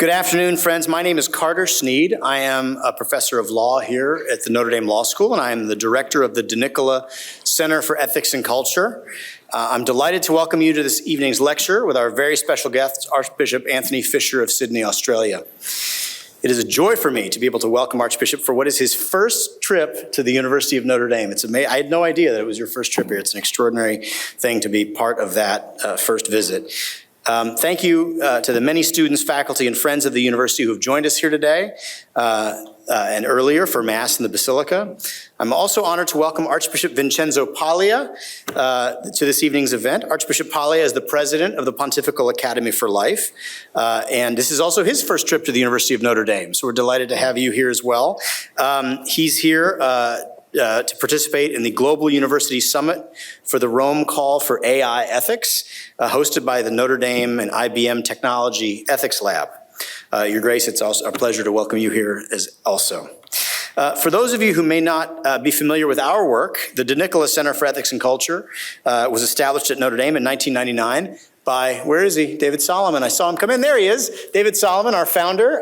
Good afternoon, friends. My name is Carter Sneed. I am a professor of law here at the Notre Dame Law School, and I am the director of the De Nicola Center for Ethics and Culture. I'm delighted to welcome you to this evening's lecture with our very special guest, Archbishop Anthony Fisher of Sydney, Australia. It is a joy for me to be able to welcome Archbishop for what is his first trip to the University of Notre Dame. It's amazing. I had no idea that it was your first trip here. It's an extraordinary thing to be part of that first visit. Thank you to the many students, faculty, and friends of the university who have joined us here today and earlier for Mass in the Basilica. I'm also honored to welcome Archbishop Vincenzo Paglia to this evening's event. Archbishop Paglia is the president of the Pontifical Academy for Life, and this is also his first trip to the University of Notre Dame, so we're delighted to have you here as well. He's here to participate in the Global University Summit for the Rome Call for AI Ethics, hosted by the Notre Dame and IBM Technology Ethics Lab. Your Grace, it's also a pleasure to welcome you here as also. For those of you who may not be familiar with our work, the De Nicola Center for Ethics and Culture was established at Notre Dame in 1999 by, where is he? David Solomon. I saw him come in. There he is. David Solomon, our founder,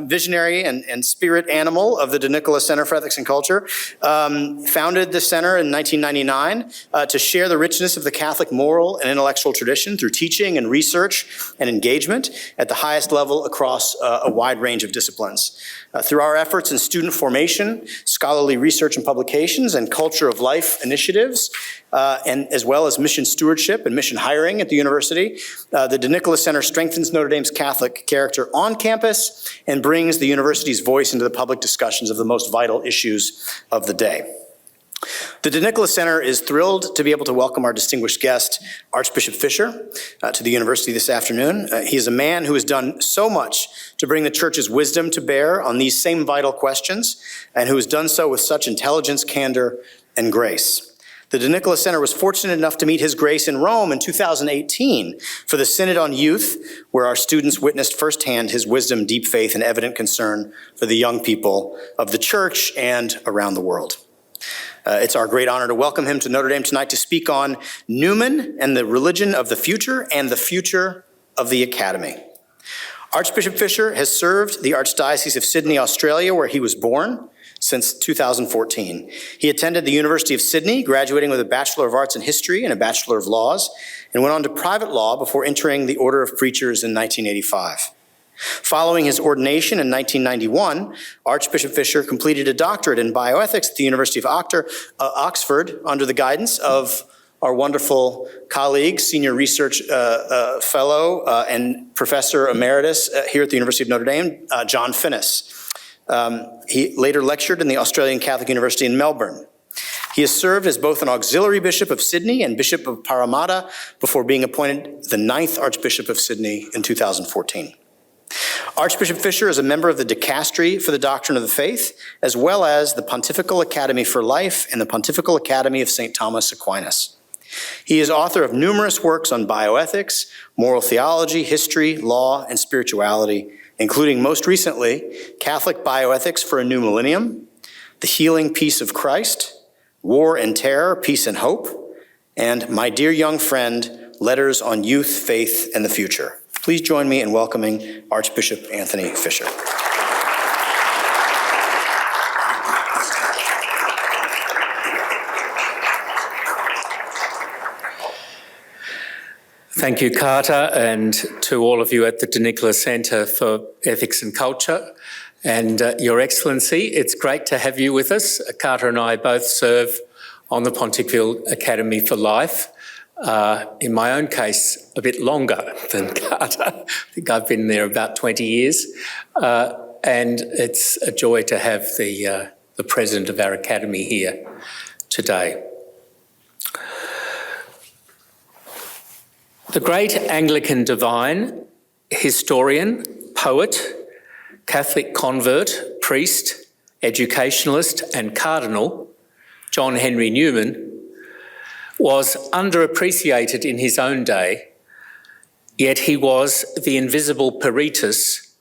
visionary and spirit animal of the De Nicola Center for Ethics and Culture, founded the center in 1999 to share the richness of the Catholic moral and intellectual tradition through teaching and research and engagement at the highest level across a wide range of disciplines. Through our efforts in student formation, scholarly research and publications, and culture of life initiatives, and as well as mission stewardship and mission hiring at the university, the De Nicola Center strengthens Notre Dame's Catholic character on campus and brings the university's voice into the public discussions of the most vital issues of the day. The De Nicola Center is thrilled to be able to welcome our distinguished guest, Archbishop Fisher, to the university this afternoon. He is a man who has done so much to bring the Church's wisdom to bear on these same vital questions, and who has done so with such intelligence, candor, and grace. The De Nicola Center was fortunate enough to meet His Grace in Rome in 2018 for the Synod on Youth, where our students witnessed firsthand his wisdom, deep faith, and evident concern for the young people of the Church and around the world. It's our great honor to welcome him to Notre Dame tonight to speak on Newman and the religion of the future and the future of the Academy. Archbishop Fisher has served the Archdiocese of Sydney, Australia, where he was born, since 2014. He attended the University of Sydney, graduating with a Bachelor of Arts in History and a Bachelor of Laws, and went on to private law before entering the Order of Preachers in 1985. Following his ordination in 1991, Archbishop Fisher completed a doctorate in bioethics at the University of Oxford under the guidance of our wonderful colleague, senior research fellow and professor emeritus here at the University of Notre Dame, John Finnis. He later lectured in the Australian Catholic University in Melbourne. He has served as both an auxiliary bishop of Sydney and bishop of Parramatta before being appointed the 9th Archbishop of Sydney in 2014. Archbishop Fisher is a member of the Dicastery for the Doctrine of the Faith, as well as the Pontifical Academy for Life and the Pontifical Academy of St. Thomas Aquinas. He is author of numerous works on bioethics, moral theology, history, law, and spirituality, including most recently, Catholic Bioethics for a New Millennium, The Healing Peace of Christ, War and Terror, Peace and Hope, and My Dear Young Friend, Letters on Youth, Faith, and the Future. Please join me in welcoming Archbishop Anthony Fisher. Thank you, Carter, and to all of you at the De Nicola Center for Ethics and Culture. And Your Excellency, it's great to have you with us. Carter and I both serve on the Pontifical Academy for Life. In my own case, a bit longer than Carter. I think I've been there about 20 years. And it's a joy to have the president of our academy here today. The great Anglican divine, historian, poet, Catholic convert, priest, educationalist and cardinal, John Henry Newman, was underappreciated in his own day, yet he was the invisible Peritus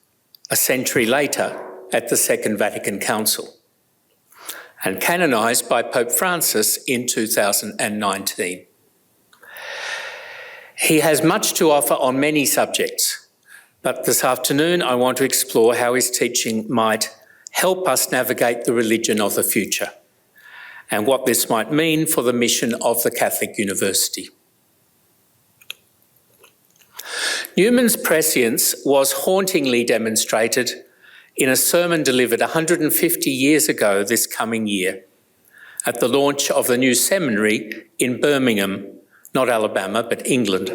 a century later at the Second Vatican Council and canonised by Pope Francis in 2019. He has much to offer on many subjects, But this afternoon, I want to explore how his teaching might help us navigate the religion of the future and what this might mean for the mission of the Catholic University. Newman's prescience was hauntingly demonstrated in a sermon delivered 150 years ago this coming year at the launch of the new seminary in Birmingham, not Alabama, but England.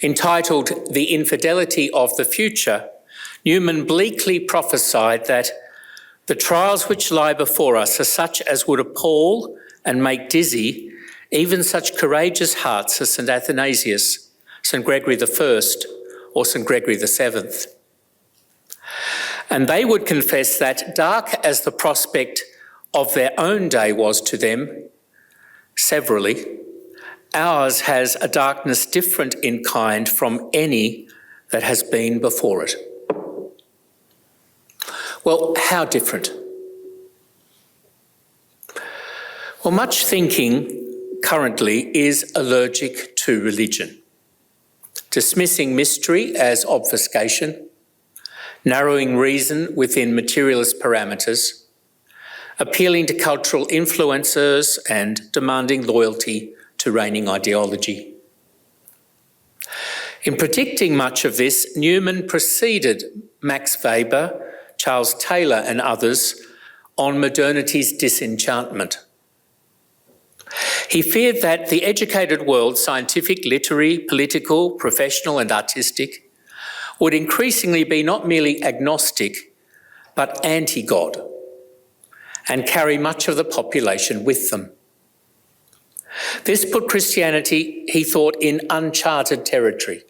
Entitled The Infidelity of the Future, Newman bleakly prophesied that the trials which lie before us are such as would appall and make dizzy even such courageous hearts as St. Athanasius, St. Gregory I, or St. Gregory VII. And they would confess that, dark as the prospect of their own day was to them, severally, ours has a darkness different in kind from any that has been before it. Well, how different? Well, much thinking currently is allergic to religion, dismissing mystery as obfuscation, narrowing reason within materialist parameters, appealing to cultural influencers and demanding loyalty to reigning ideology. In predicting much of this, Newman preceded Max Weber, Charles Taylor and others on modernity's disenchantment. He feared that the educated world, scientific, literary, political, professional and artistic, would increasingly be not merely agnostic, but anti-God, and carry much of the population with them. This put Christianity, he thought, in uncharted territory,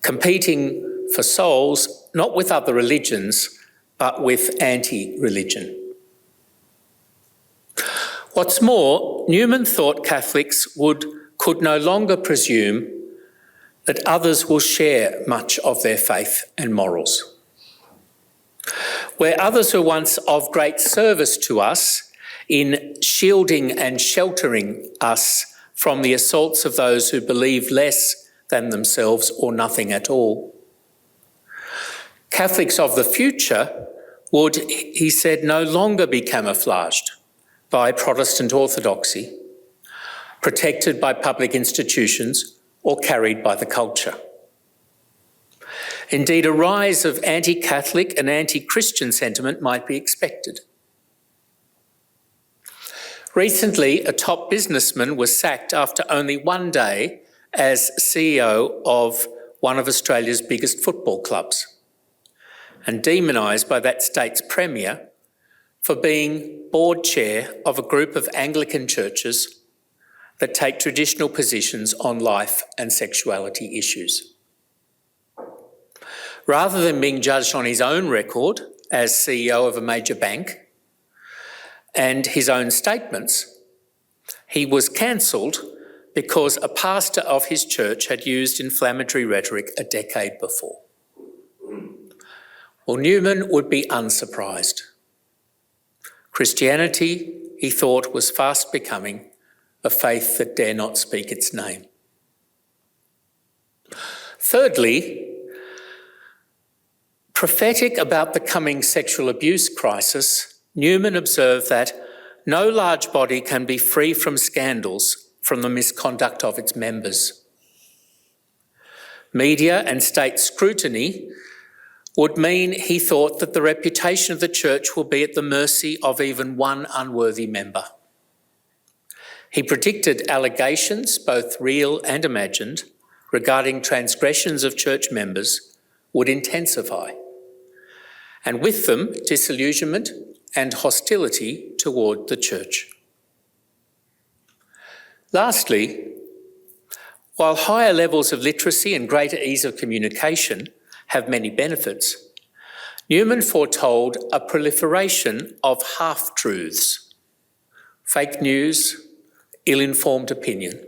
competing for souls not with other religions, but with anti-religion. What's more, Newman thought Catholics could no longer presume that others will share much of their faith and morals. Where others were once of great service to us in shielding and sheltering us from the assaults of those who believe less than themselves or nothing at all, Catholics of the future would, he said, no longer be camouflaged by Protestant orthodoxy, protected by public institutions or carried by the culture. Indeed, a rise of anti-Catholic and anti-Christian sentiment might be expected. Recently, a top businessman was sacked after only one day as CEO of one of Australia's biggest football clubs, and demonised by that state's premier for being board chair of a group of Anglican churches that take traditional positions on life and sexuality issues. Rather than being judged on his own record as CEO of a major bank and his own statements, he was cancelled because a pastor of his church had used inflammatory rhetoric a decade before. Well, Newman would be unsurprised. Christianity, he thought, was fast becoming a faith that dare not speak its name. Thirdly, prophetic about the coming sexual abuse crisis, Newman observed that no large body can be free from scandals from the misconduct of its members. Media and state scrutiny would mean, he thought, that the reputation of the church will be at the mercy of even one unworthy member. He predicted allegations, both real and imagined, regarding transgressions of church members would intensify, and with them disillusionment and hostility toward the church. Lastly, while higher levels of literacy and greater ease of communication have many benefits, Newman foretold a proliferation of half-truths, fake news, ill-informed opinion,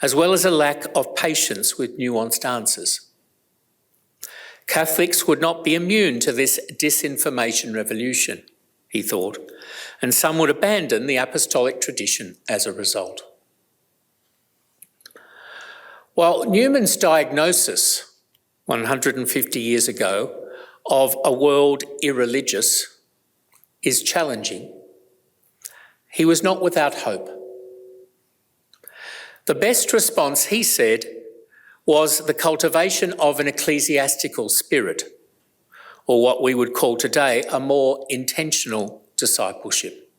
as well as a lack of patience with nuanced answers. Catholics would not be immune to this disinformation revolution, he thought, and some would abandon the apostolic tradition as a result. Well, Newman's diagnosis 150 years ago of a world irreligious is challenging. He was not without hope. The best response, he said, was the cultivation of an ecclesiastical spirit, or what we would call today a more intentional discipleship.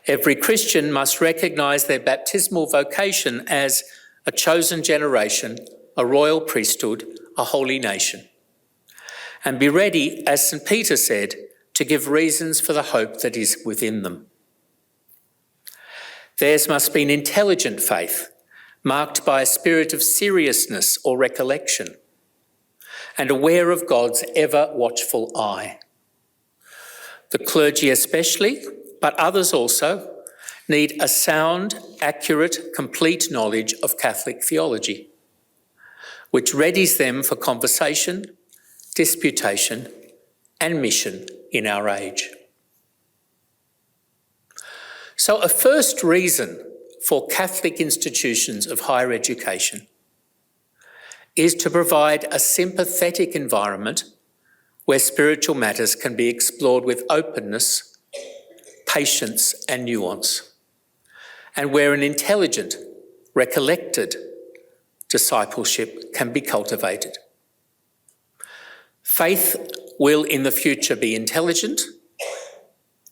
Every Christian must recognise their baptismal vocation as a chosen generation, a royal priesthood, a holy nation, and be ready, as St. Peter said, to give reasons for the hope that is within them. Theirs must be an intelligent faith, marked by a spirit of seriousness or recollection, and aware of God's ever-watchful eye. The clergy especially, but others also, need a sound, accurate, complete knowledge of Catholic theology, which readies them for conversation, disputation, and mission in our age. So a first reason for Catholic institutions of higher education is to provide a sympathetic environment where spiritual matters can be explored with openness, patience, and nuance, and where an intelligent, recollected discipleship can be cultivated. Faith will in the future be intelligent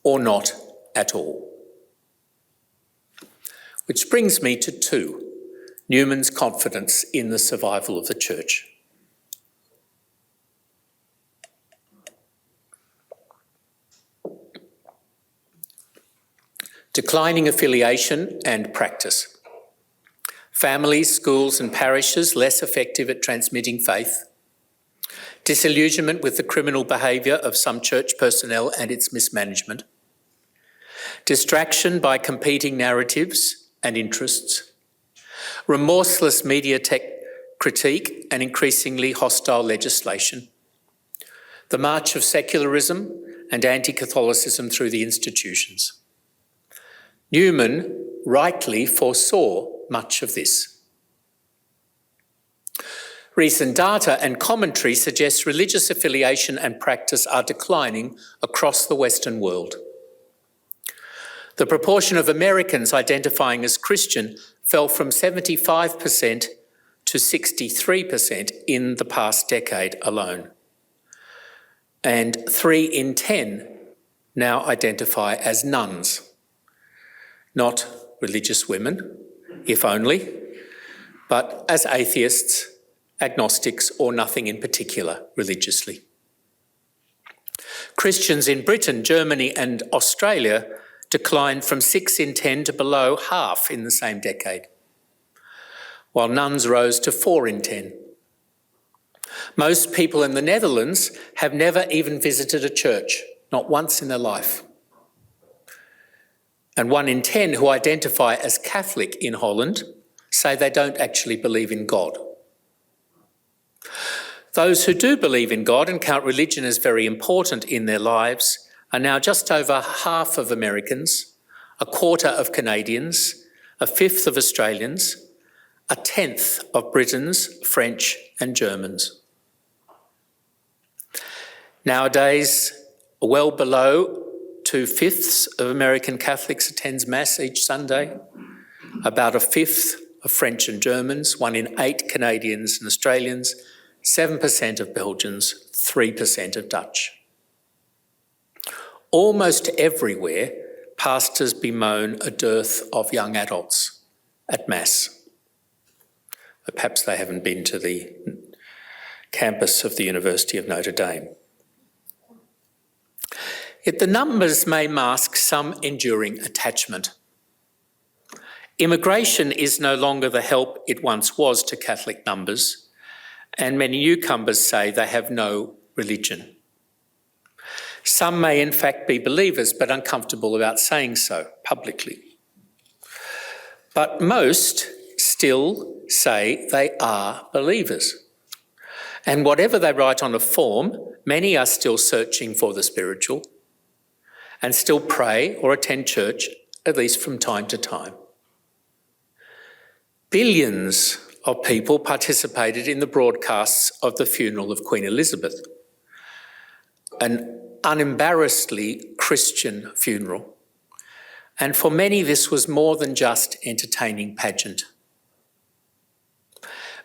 or not at all. Which brings me to 2, Newman's confidence in the survival of the Church. Declining affiliation and practice. Families, schools and parishes less effective at transmitting faith. Disillusionment with the criminal behaviour of some church personnel and its mismanagement. Distraction by competing narratives and interests. Remorseless media critique and increasingly hostile legislation. The march of secularism and anti-Catholicism through the institutions. Newman rightly foresaw much of this. Recent data and commentary suggests religious affiliation and practice are declining across the Western world. The proportion of Americans identifying as Christian fell from 75% to 63% in the past decade alone. And 3 in 10 now identify as nuns. Not religious women, if only, but as atheists, agnostics, or nothing in particular religiously. Christians in Britain, Germany and Australia declined from 6 in 10 to below half in the same decade, while nuns rose to 4 in 10. Most people in the Netherlands have never even visited a church, not once in their life. And 1 in 10 who identify as Catholic in Holland say they don't actually believe in God. Those who do believe in God and count religion as very important in their lives are now just over half of Americans, a quarter of Canadians, a fifth of Australians, a tenth of Britons, French and Germans. Nowadays, well below 2/5 of American Catholics attends Mass each Sunday, about a fifth of French and Germans, 1 in 8 Canadians and Australians, 7% of Belgians, 3% of Dutch. Almost everywhere, pastors bemoan a dearth of young adults at Mass. But perhaps they haven't been to the campus of the University of Notre Dame. Yet the numbers may mask some enduring attachment. Immigration is no longer the help it once was to Catholic numbers, and many newcomers say they have no religion. Some may in fact be believers, but uncomfortable about saying so publicly. But most still say they are believers. And whatever they write on a form, many are still searching for the spiritual and still pray or attend church, at least from time to time. Billions of people participated in the broadcasts of the funeral of Queen Elizabeth, an unembarrassedly Christian funeral. And for many, this was more than just entertaining pageant.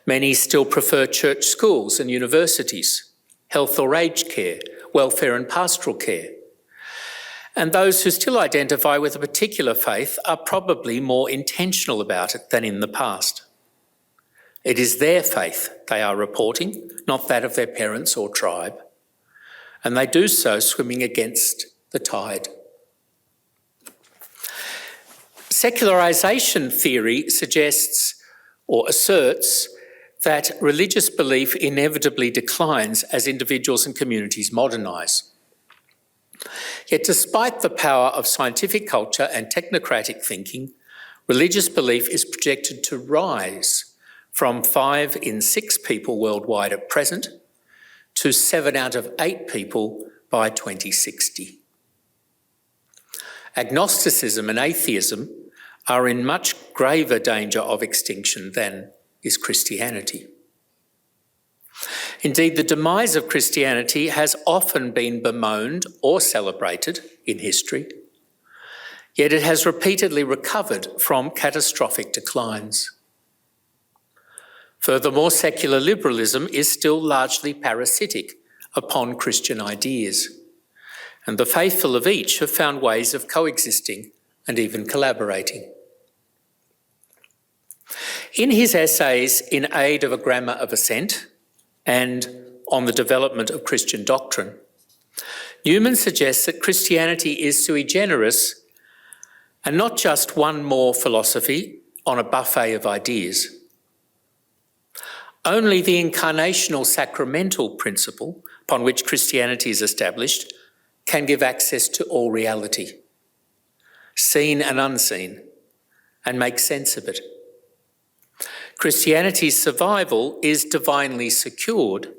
Many still prefer church schools and universities, health or aged care, welfare and pastoral care. And those who still identify with a particular faith are probably more intentional about it than in the past. It is their faith they are reporting, not that of their parents or tribe. And they do so swimming against the tide. Secularisation theory suggests or asserts that religious belief inevitably declines as individuals and communities modernise. Yet despite the power of scientific culture and technocratic thinking, religious belief is projected to rise from 5 in 6 people worldwide at present to 7 out of 8 people by 2060. Agnosticism and atheism are in much graver danger of extinction than is Christianity. Indeed, the demise of Christianity has often been bemoaned or celebrated in history, yet it has repeatedly recovered from catastrophic declines. Furthermore, secular liberalism is still largely parasitic upon Christian ideas, and the faithful of each have found ways of coexisting and even collaborating. In his essays In Aid of a Grammar of Assent and On the Development of Christian Doctrine, Newman suggests that Christianity is sui generis and not just one more philosophy on a buffet of ideas. Only the incarnational sacramental principle upon which Christianity is established can give access to all reality, seen and unseen, and make sense of it. Christianity's survival is divinely secured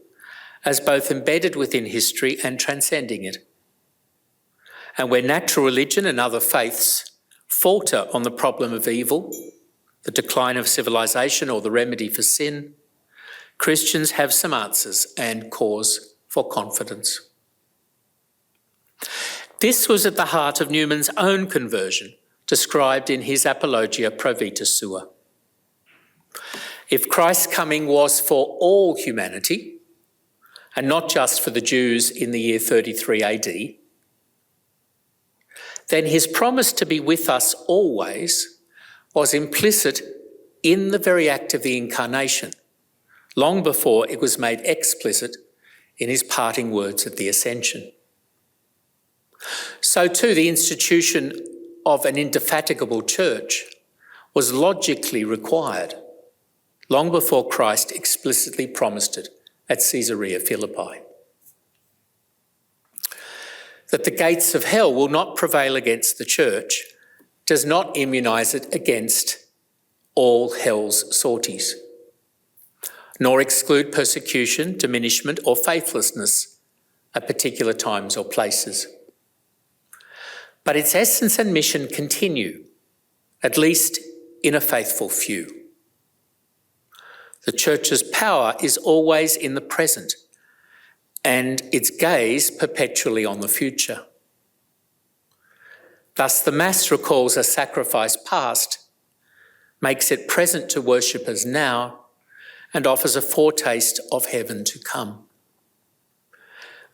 as both embedded within history and transcending it. And where natural religion and other faiths falter on the problem of evil, the decline of civilization or the remedy for sin, Christians have some answers and cause for confidence. This was at the heart of Newman's own conversion, described in his Apologia Pro Vita Sua. If Christ's coming was for all humanity, and not just for the Jews in the year 33 AD, then his promise to be with us always was implicit in the very act of the incarnation, long before it was made explicit in his parting words at the Ascension. So too, the institution of an indefatigable church was logically required long before Christ explicitly promised it at Caesarea Philippi. That the gates of hell will not prevail against the church does not immunise it against all hell's sorties, nor exclude persecution, diminishment or faithlessness at particular times or places. But its essence and mission continue, at least in a faithful few. The Church's power is always in the present and its gaze perpetually on the future. Thus, the Mass recalls a sacrifice past, makes it present to worshippers now, and offers a foretaste of heaven to come.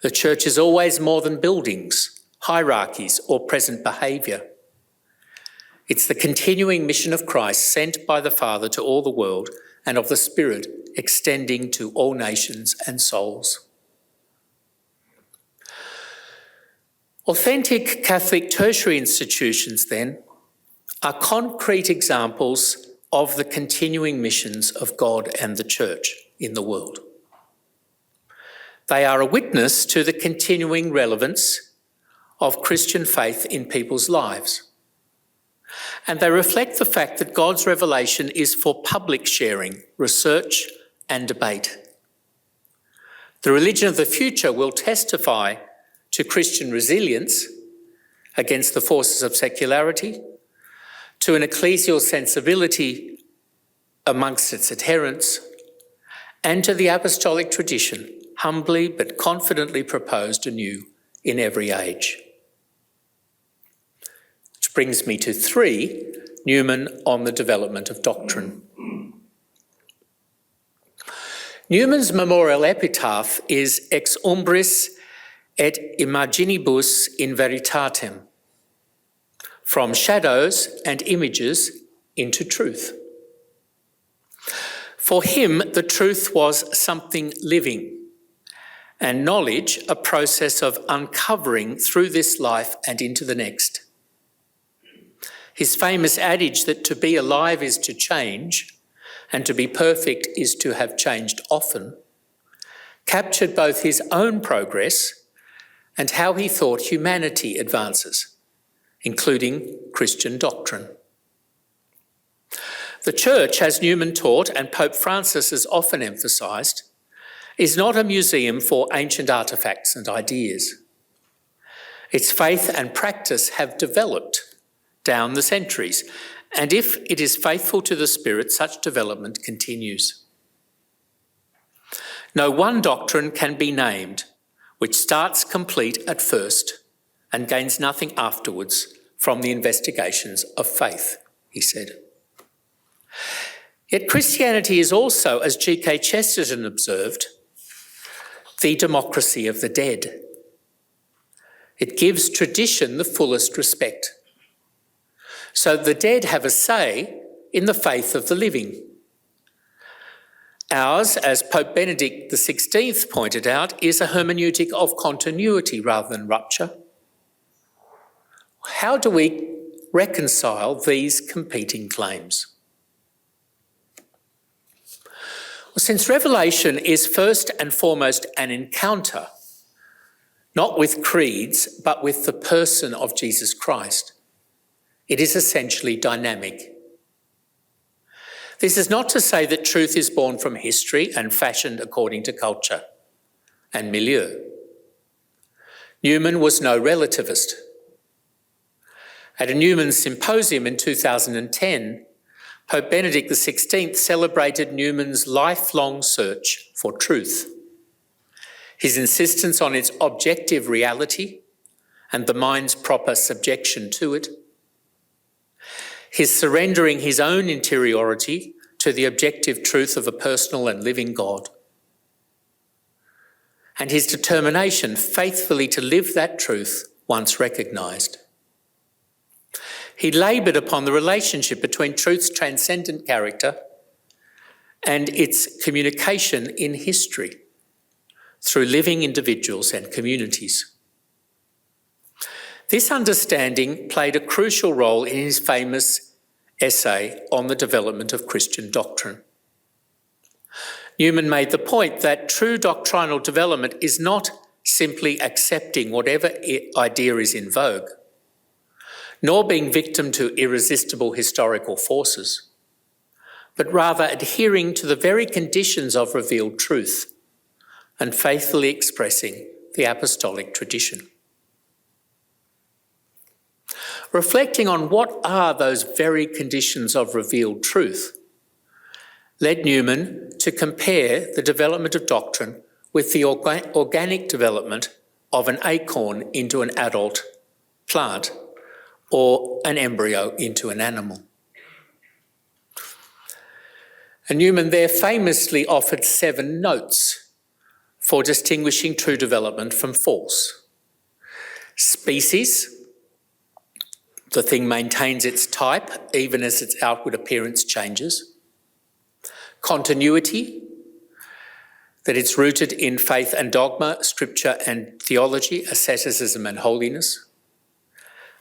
The Church is always more than buildings, hierarchies, or present behaviour. It's the continuing mission of Christ sent by the Father to all the world and of the Spirit extending to all nations and souls. Authentic Catholic tertiary institutions, then, are concrete examples of the continuing missions of God and the Church in the world. They are a witness to the continuing relevance of Christian faith in people's lives. And they reflect the fact that God's revelation is for public sharing, research and debate. The religion of the future will testify to Christian resilience against the forces of secularity, to an ecclesial sensibility amongst its adherents, and to the apostolic tradition, humbly but confidently proposed anew in every age. Which brings me to 3, Newman on the development of doctrine. Newman's memorial epitaph is Ex umbris et imaginibus in veritatem, from shadows and images into truth. For him, the truth was something living, and knowledge a process of uncovering through this life and into the next. His famous adage that to be alive is to change, and to be perfect is to have changed often, captured both his own progress and how he thought humanity advances, including Christian doctrine. The Church, as Newman taught and Pope Francis has often emphasised, is not a museum for ancient artefacts and ideas. Its faith and practice have developed down the centuries, and if it is faithful to the Spirit, such development continues. No one doctrine can be named which starts complete at first and gains nothing afterwards from the investigations of faith, he said. Yet Christianity is also, as G.K. Chesterton observed, the democracy of the dead. It gives tradition the fullest respect. So the dead have a say in the faith of the living. Ours, as Pope Benedict XVI pointed out, is a hermeneutic of continuity rather than rupture. How do we reconcile these competing claims? Well, since Revelation is first and foremost an encounter, not with creeds, but with the person of Jesus Christ, it is essentially dynamic. This is not to say that truth is born from history and fashioned according to culture and milieu. Newman was no relativist. At a Newman symposium in 2010, Pope Benedict XVI celebrated Newman's lifelong search for truth, his insistence on its objective reality and the mind's proper subjection to it, his surrendering his own interiority to the objective truth of a personal and living God, and his determination faithfully to live that truth once recognised. He laboured upon the relationship between truth's transcendent character and its communication in history through living individuals and communities. This understanding played a crucial role in his famous essay on the development of Christian doctrine. Newman made the point that true doctrinal development is not simply accepting whatever idea is in vogue, nor being victim to irresistible historical forces, but rather adhering to the very conditions of revealed truth and faithfully expressing the apostolic tradition. Reflecting on what are those very conditions of revealed truth led Newman to compare the development of doctrine with the organic development of an acorn into an adult plant or an embryo into an animal. And Newman there famously offered 7 notes for distinguishing true development from false. Species, the thing maintains its type even as its outward appearance changes. Continuity, that it's rooted in faith and dogma, scripture and theology, asceticism and holiness.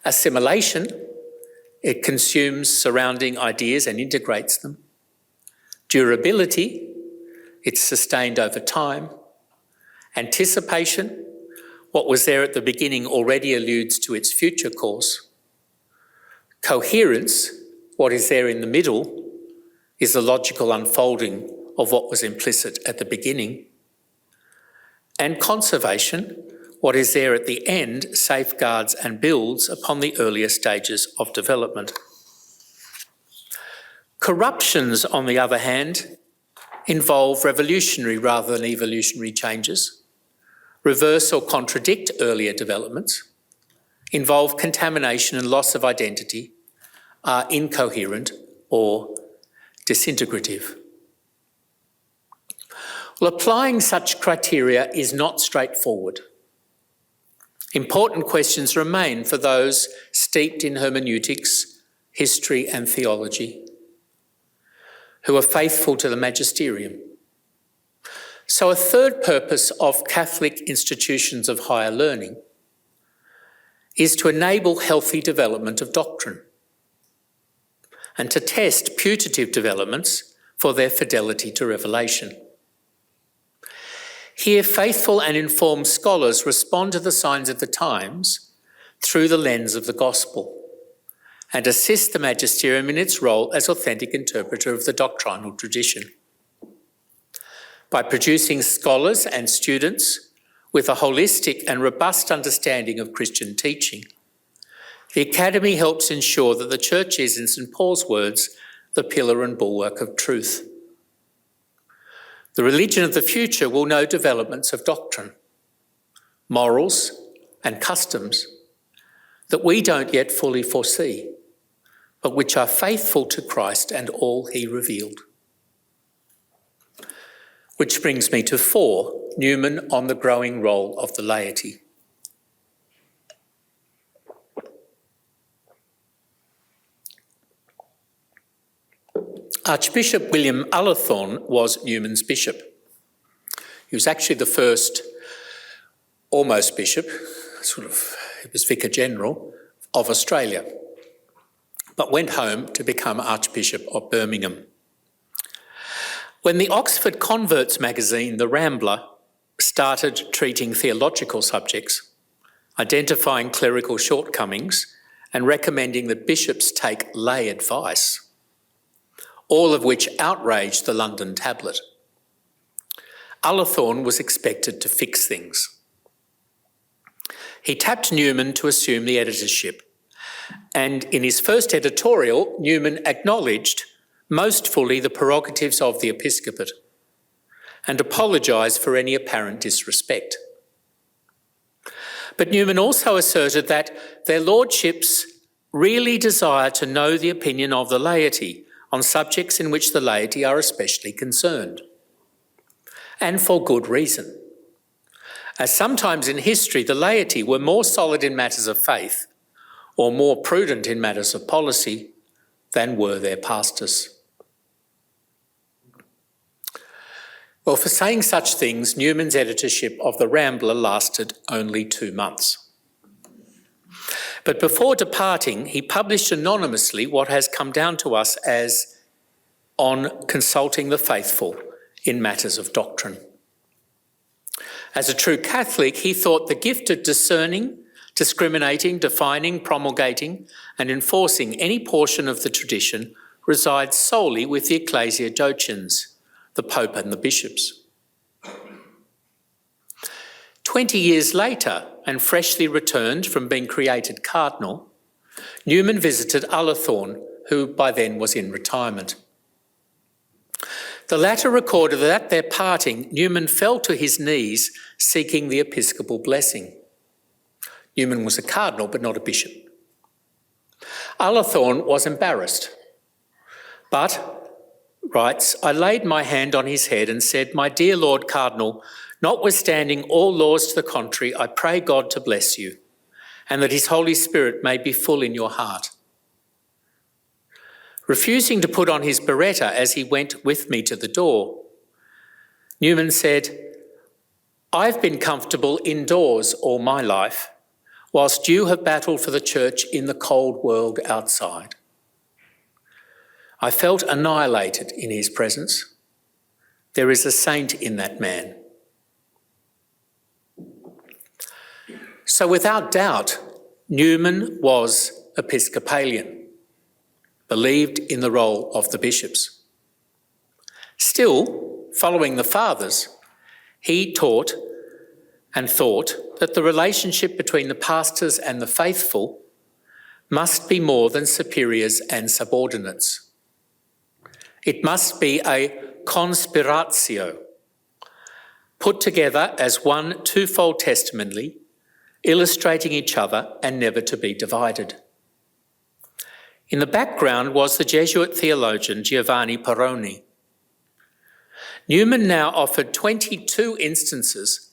Assimilation, it consumes surrounding ideas and integrates them. Durability, it's sustained over time. Anticipation, what was there at the beginning already alludes to its future course. Coherence, what is there in the middle, is the logical unfolding of what was implicit at the beginning. And conservation, what is there at the end, safeguards and builds upon the earlier stages of development. Corruptions, on the other hand, involve revolutionary rather than evolutionary changes, reverse or contradict earlier developments, involve contamination and loss of identity, are incoherent or disintegrative. Well, applying such criteria is not straightforward. Important questions remain for those steeped in hermeneutics, history and theology, who are faithful to the magisterium. So a third purpose of Catholic institutions of higher learning is to enable healthy development of doctrine and to test putative developments for their fidelity to revelation. Here, faithful and informed scholars respond to the signs of the times through the lens of the gospel and assist the magisterium in its role as authentic interpreter of the doctrinal tradition. By producing scholars and students with a holistic and robust understanding of Christian teaching, the Academy helps ensure that the Church is, in St Paul's words, the pillar and bulwark of truth. The religion of the future will know developments of doctrine, morals and customs that we don't yet fully foresee, but which are faithful to Christ and all he revealed. Which brings me to 4, Newman on the growing role of the laity. Archbishop William Ullathorne was Newman's bishop. He was actually the first almost bishop, he was Vicar General of Australia, but went home to become Archbishop of Birmingham. When the Oxford Converts magazine, The Rambler, started treating theological subjects, identifying clerical shortcomings and recommending that bishops take lay advice, all of which outraged the London Tablet, Ullathorne was expected to fix things. He tapped Newman to assume the editorship, and in his first editorial, Newman acknowledged most fully the prerogatives of the episcopate and apologised for any apparent disrespect. But Newman also asserted that their lordships really desire to know the opinion of the laity on subjects in which the laity are especially concerned, and for good reason, as sometimes in history the laity were more solid in matters of faith or more prudent in matters of policy than were their pastors. Well, for saying such things, Newman's editorship of The Rambler lasted only 2 months. But before departing, he published anonymously what has come down to us as On Consulting the Faithful in Matters of Doctrine. As a true Catholic, he thought the gift of discerning, discriminating, defining, promulgating and enforcing any portion of the tradition resides solely with the ecclesiadocions, the Pope and the bishops. 20 years later, and freshly returned from being created cardinal, Newman visited Ullathorne, who by then was in retirement. The latter recorded that at their parting, Newman fell to his knees seeking the episcopal blessing. Newman was a cardinal but not a bishop. Ullathorne was embarrassed, but writes, I laid my hand on his head and said, My dear Lord Cardinal, notwithstanding all laws to the contrary, I pray God to bless you and that his Holy Spirit may be full in your heart. Refusing to put on his biretta as he went with me to the door, Newman said, I've been comfortable indoors all my life, whilst you have battled for the church in the cold world outside. I felt annihilated in his presence. There is a saint in that man. So without doubt, Newman was Episcopalian, believed in the role of the bishops. Still, following the fathers, he taught and thought that the relationship between the pastors and the faithful must be more than superiors and subordinates. It must be a conspiratio, put together as one twofold testimony, illustrating each other and never to be divided. In the background was the Jesuit theologian Giovanni Perroni. Newman now offered 22 instances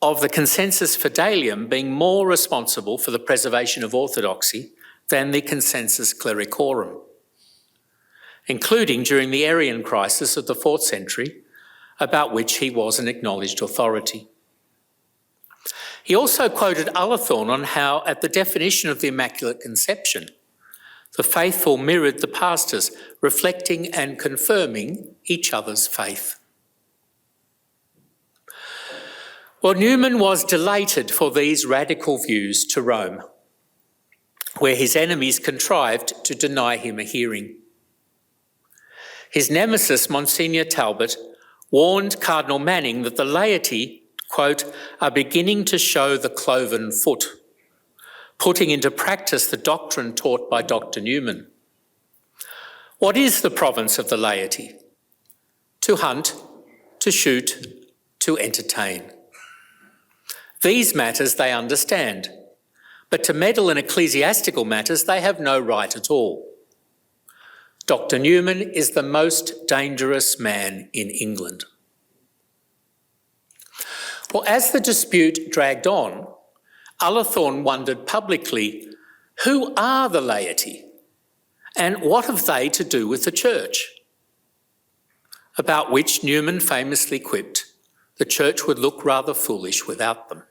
of the consensus fidelium being more responsible for the preservation of orthodoxy than the consensus clericorum, including during the Arian crisis of the 4th century, about which he was an acknowledged authority. He also quoted Ullathorne on how, at the definition of the Immaculate Conception, the faithful mirrored the pastors, reflecting and confirming each other's faith. Well, Newman was delighted for these radical views to Rome, where his enemies contrived to deny him a hearing. His nemesis, Monsignor Talbot, warned Cardinal Manning that the laity, quote, are beginning to show the cloven foot, putting into practice the doctrine taught by Dr. Newman. What is the province of the laity? To hunt, to shoot, to entertain. These matters they understand, but to meddle in ecclesiastical matters they have no right at all. Dr. Newman is the most dangerous man in England. Well, as the dispute dragged on, Ullathorne wondered publicly, who are the laity and what have they to do with the church? About which Newman famously quipped, the church would look rather foolish without them.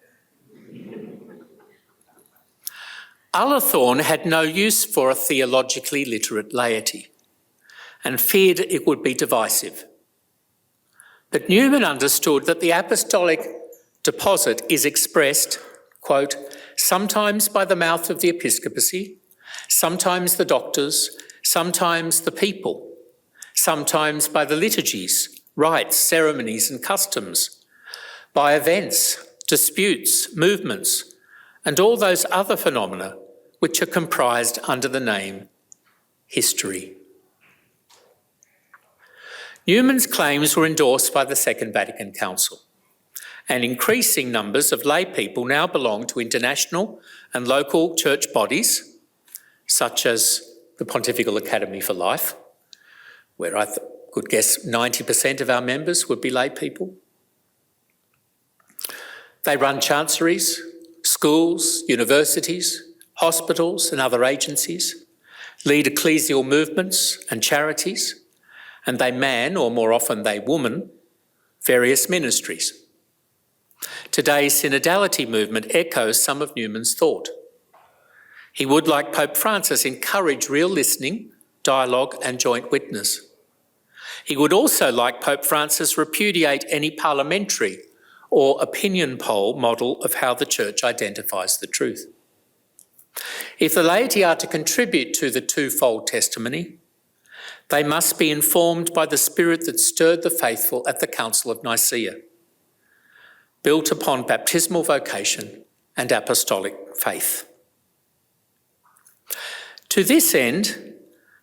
Ullathorne had no use for a theologically literate laity and feared it would be divisive. But Newman understood that the apostolic deposit is expressed, quote, sometimes by the mouth of the episcopacy, sometimes the doctors, sometimes the people, sometimes by the liturgies, rites, ceremonies and customs, by events, disputes, movements, and all those other phenomena which are comprised under the name history. Newman's claims were endorsed by the Second Vatican Council, and increasing numbers of lay people now belong to international and local church bodies, such as the Pontifical Academy for Life, where I could guess 90% of our members would be lay people. They run chanceries, schools, universities, hospitals and other agencies, lead ecclesial movements and charities, and they man, or more often they woman, various ministries. Today's synodality movement echoes some of Newman's thought. He would, like Pope Francis, encourage real listening, dialogue and joint witness. He would also, like Pope Francis, repudiate any parliamentary or opinion poll model of how the Church identifies the truth. If the laity are to contribute to the twofold testimony, they must be informed by the spirit that stirred the faithful at the Council of Nicaea, built upon baptismal vocation and apostolic faith. To this end,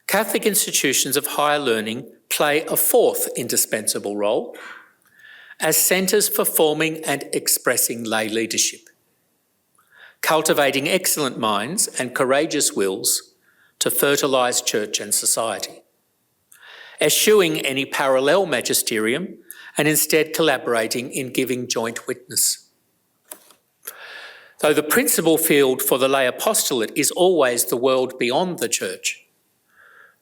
Catholic institutions of higher learning play a fourth indispensable role as centres for forming and expressing lay leadership, cultivating excellent minds and courageous wills to fertilise church and society, eschewing any parallel magisterium and instead collaborating in giving joint witness. Though the principal field for the lay apostolate is always the world beyond the church,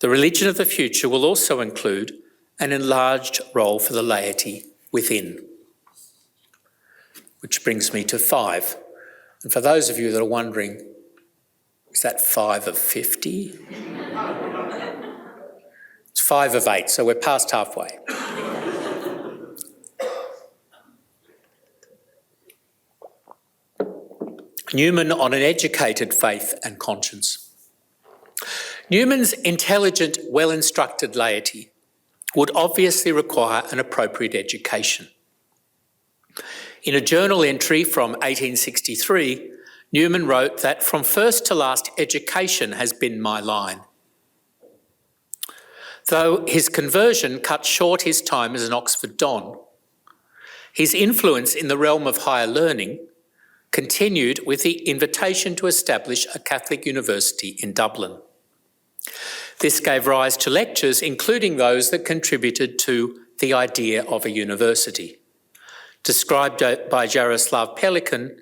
the religion of the future will also include an enlarged role for the laity within. Which brings me to 5. And for those of you that are wondering, is that 5 of 50? It's 5 of 8, so we're past halfway. Newman on an educated faith and conscience. Newman's intelligent, well-instructed laity would obviously require an appropriate education. In a journal entry from 1863, Newman wrote that from first to last, education has been my line. Though his conversion cut short his time as an Oxford Don, his influence in the realm of higher learning continued with the invitation to establish a Catholic university in Dublin. This gave rise to lectures, including those that contributed to the idea of a university, described by Jaroslav Pelikan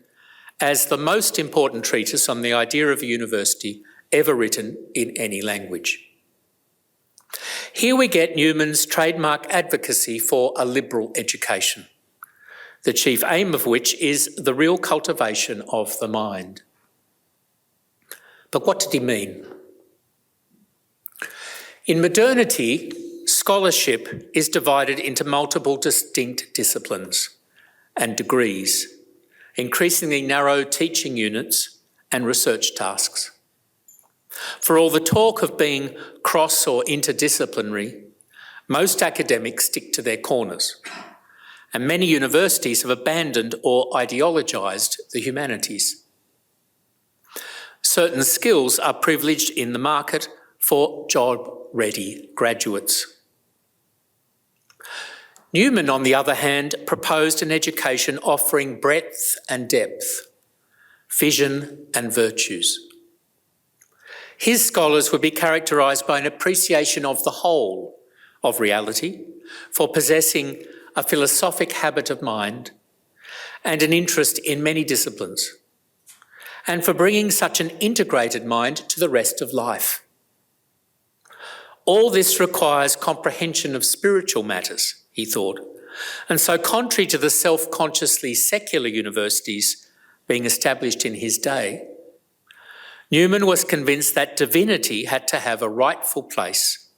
as the most important treatise on the idea of a university ever written in any language. Here we get Newman's trademark advocacy for a liberal education, the chief aim of which is the real cultivation of the mind. But what did he mean? In modernity, scholarship is divided into multiple distinct disciplines and degrees, increasingly narrow teaching units and research tasks. For all the talk of being cross or interdisciplinary, most academics stick to their corners, and many universities have abandoned or ideologised the humanities. Certain skills are privileged in the market for job-ready graduates. Newman, on the other hand, proposed an education offering breadth and depth, vision and virtues. His scholars would be characterised by an appreciation of the whole of reality, for possessing a philosophic habit of mind and an interest in many disciplines, and for bringing such an integrated mind to the rest of life. All this requires comprehension of spiritual matters, he thought, and so contrary to the self-consciously secular universities being established in his day, Newman was convinced that divinity had to have a rightful place,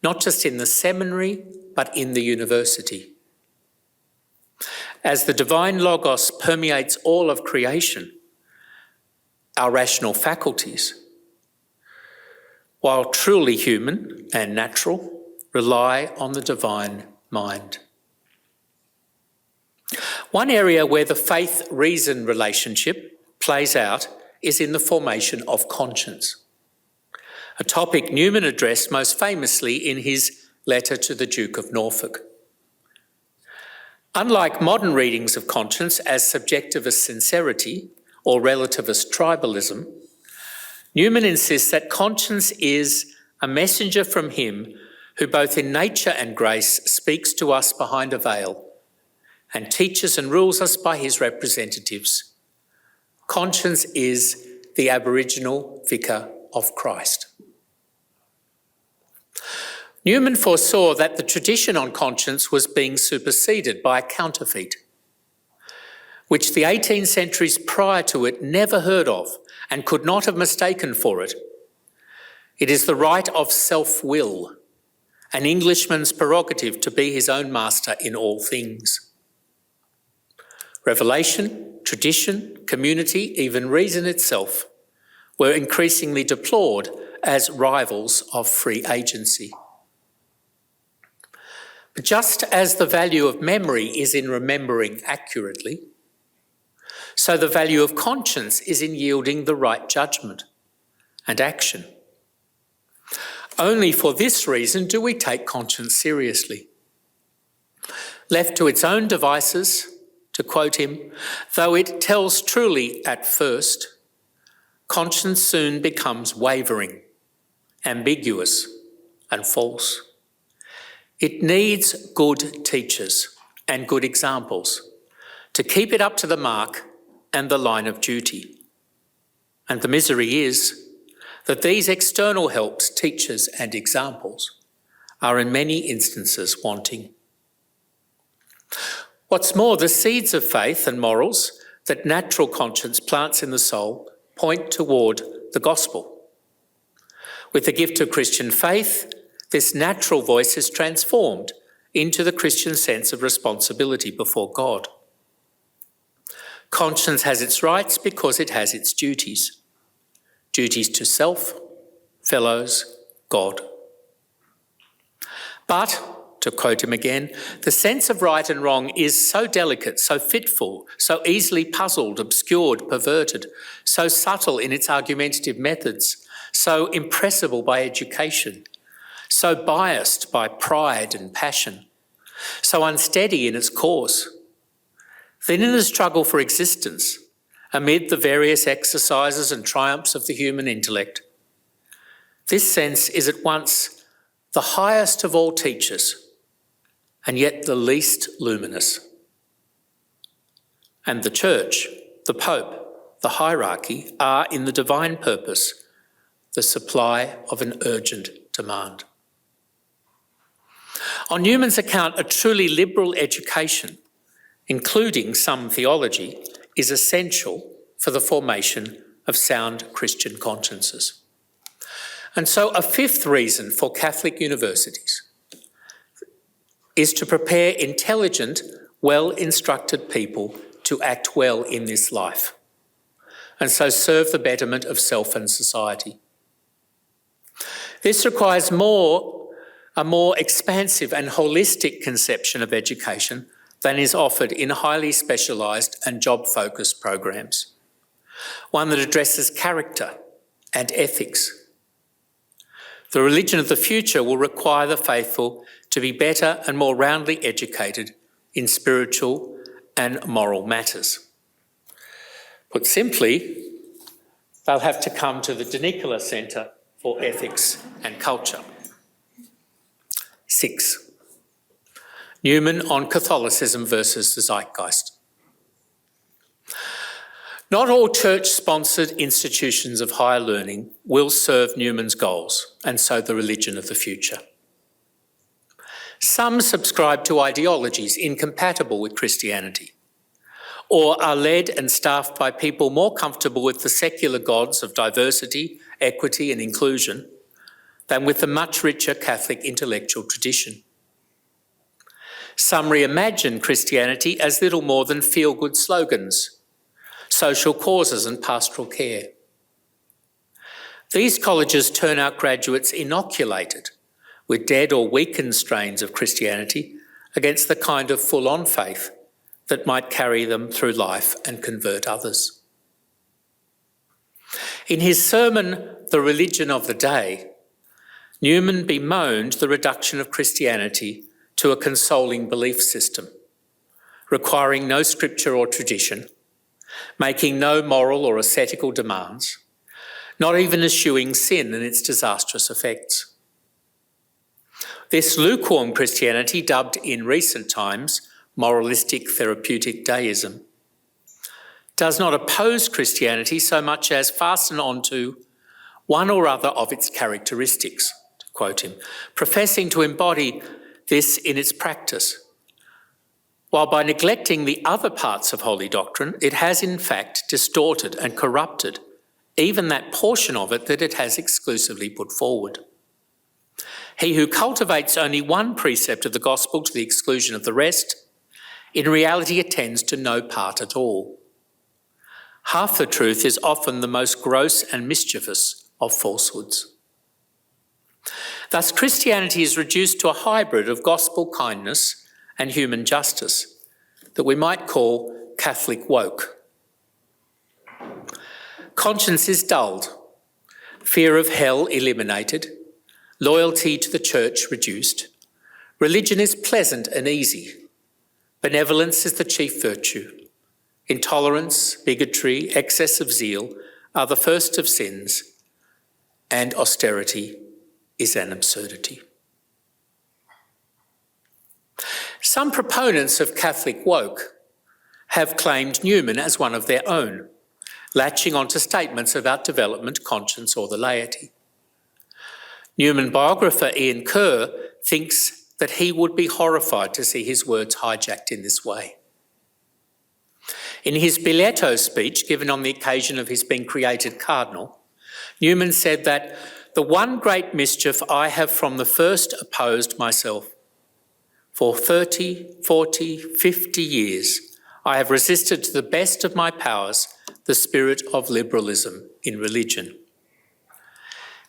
not just in the seminary, but in the university. As the divine logos permeates all of creation, our rational faculties, while truly human and natural, rely on the divine mind. One area where the faith-reason relationship plays out is in the formation of conscience, a topic Newman addressed most famously in his letter to the Duke of Norfolk. Unlike modern readings of conscience as subjectivist sincerity or relativist tribalism, Newman insists that conscience is a messenger from him who both in nature and grace speaks to us behind a veil and teaches and rules us by his representatives. Conscience is the Aboriginal vicar of Christ. Newman foresaw that the tradition on conscience was being superseded by a counterfeit, which the 18 centuries prior to it never heard of and could not have mistaken for it. It is the right of self-will, an Englishman's prerogative to be his own master in all things. Revelation, tradition, community, even reason itself were increasingly deplored as rivals of free agency. But just as the value of memory is in remembering accurately, so the value of conscience is in yielding the right judgment and action. Only for this reason do we take conscience seriously. Left to its own devices, to quote him, though it tells truly at first, conscience soon becomes wavering, ambiguous and false. It needs good teachers and good examples to keep it up to the mark and the line of duty. And the misery is that these external helps, teachers and examples are in many instances wanting. What's more, the seeds of faith and morals that natural conscience plants in the soul point toward the gospel. With the gift of Christian faith, this natural voice is transformed into the Christian sense of responsibility before God. Conscience has its rights because it has its duties. Duties to self, fellows, God. But, to quote him again, the sense of right and wrong is so delicate, so fitful, so easily puzzled, obscured, perverted, so subtle in its argumentative methods, so impressible by education, so biased by pride and passion, so unsteady in its course, then in a struggle for existence, amid the various exercises and triumphs of the human intellect, this sense is at once the highest of all teachers and yet the least luminous. And the Church, the Pope, the hierarchy are in the divine purpose the supply of an urgent demand. On Newman's account, a truly liberal education, including some theology, is essential for the formation of sound Christian consciences. And so a fifth reason for Catholic universities is to prepare intelligent, well-instructed people to act well in this life, and so serve the betterment of self and society. This requires a more expansive and holistic conception of education than is offered in highly specialised and job-focused programs, one that addresses character and ethics. The religion of the future will require the faithful to be better and more roundly educated in spiritual and moral matters. Put simply, they'll have to come to the Danicola Centre for Ethics and Culture. 6. Newman on Catholicism versus the zeitgeist. Not all church-sponsored institutions of higher learning will serve Newman's goals, and so the religion of the future. Some subscribe to ideologies incompatible with Christianity, or are led and staffed by people more comfortable with the secular gods of diversity, equity and inclusion than with the much richer Catholic intellectual tradition. Some reimagine Christianity as little more than feel-good slogans, social causes and pastoral care. These colleges turn out graduates inoculated with dead or weakened strains of Christianity against the kind of full-on faith that might carry them through life and convert others. In his sermon, The Religion of the Day, Newman bemoaned the reduction of Christianity to a consoling belief system, requiring no scripture or tradition, making no moral or ascetical demands, not even eschewing sin and its disastrous effects. This lukewarm Christianity, dubbed in recent times moralistic therapeutic deism, does not oppose Christianity so much as fasten onto one or other of its characteristics, to quote him, professing to embody this in its practice, while by neglecting the other parts of holy doctrine, it has in fact distorted and corrupted even that portion of it that it has exclusively put forward. He who cultivates only one precept of the gospel to the exclusion of the rest, in reality attends to no part at all. Half the truth is often the most gross and mischievous of falsehoods. Thus, Christianity is reduced to a hybrid of gospel kindness and human justice that we might call Catholic woke. Conscience is dulled, fear of hell eliminated, loyalty to the church reduced. Religion is pleasant and easy. Benevolence is the chief virtue. Intolerance, bigotry, excess of zeal are the first of sins, and austerity is an absurdity. Some proponents of Catholic woke have claimed Newman as one of their own, latching onto statements about development, conscience, or the laity. Newman biographer Ian Kerr thinks that he would be horrified to see his words hijacked in this way. In his Biletto speech given on the occasion of his being created cardinal, Newman said that the one great mischief I have from the first opposed myself. For 30, 40, 50 years, I have resisted to the best of my powers the spirit of liberalism in religion.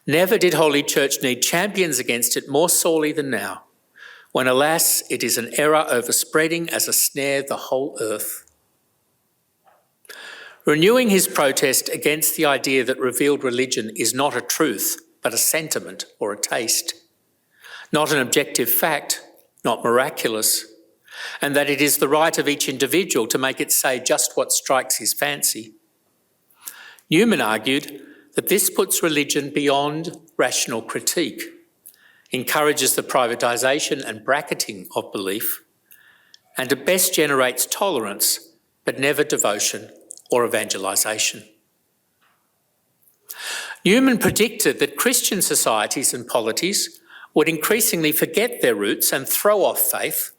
Never did Holy Church need champions against it more sorely than now, when, alas, it is an error overspreading as a snare the whole earth. Renewing his protest against the idea that revealed religion is not a truth, but a sentiment or a taste, not an objective fact, not miraculous, and that it is the right of each individual to make it say just what strikes his fancy. Newman argued that this puts religion beyond rational critique, encourages the privatisation and bracketing of belief, and at best generates tolerance, but never devotion or evangelisation. Newman predicted that Christian societies and polities would increasingly forget their roots and throw off faith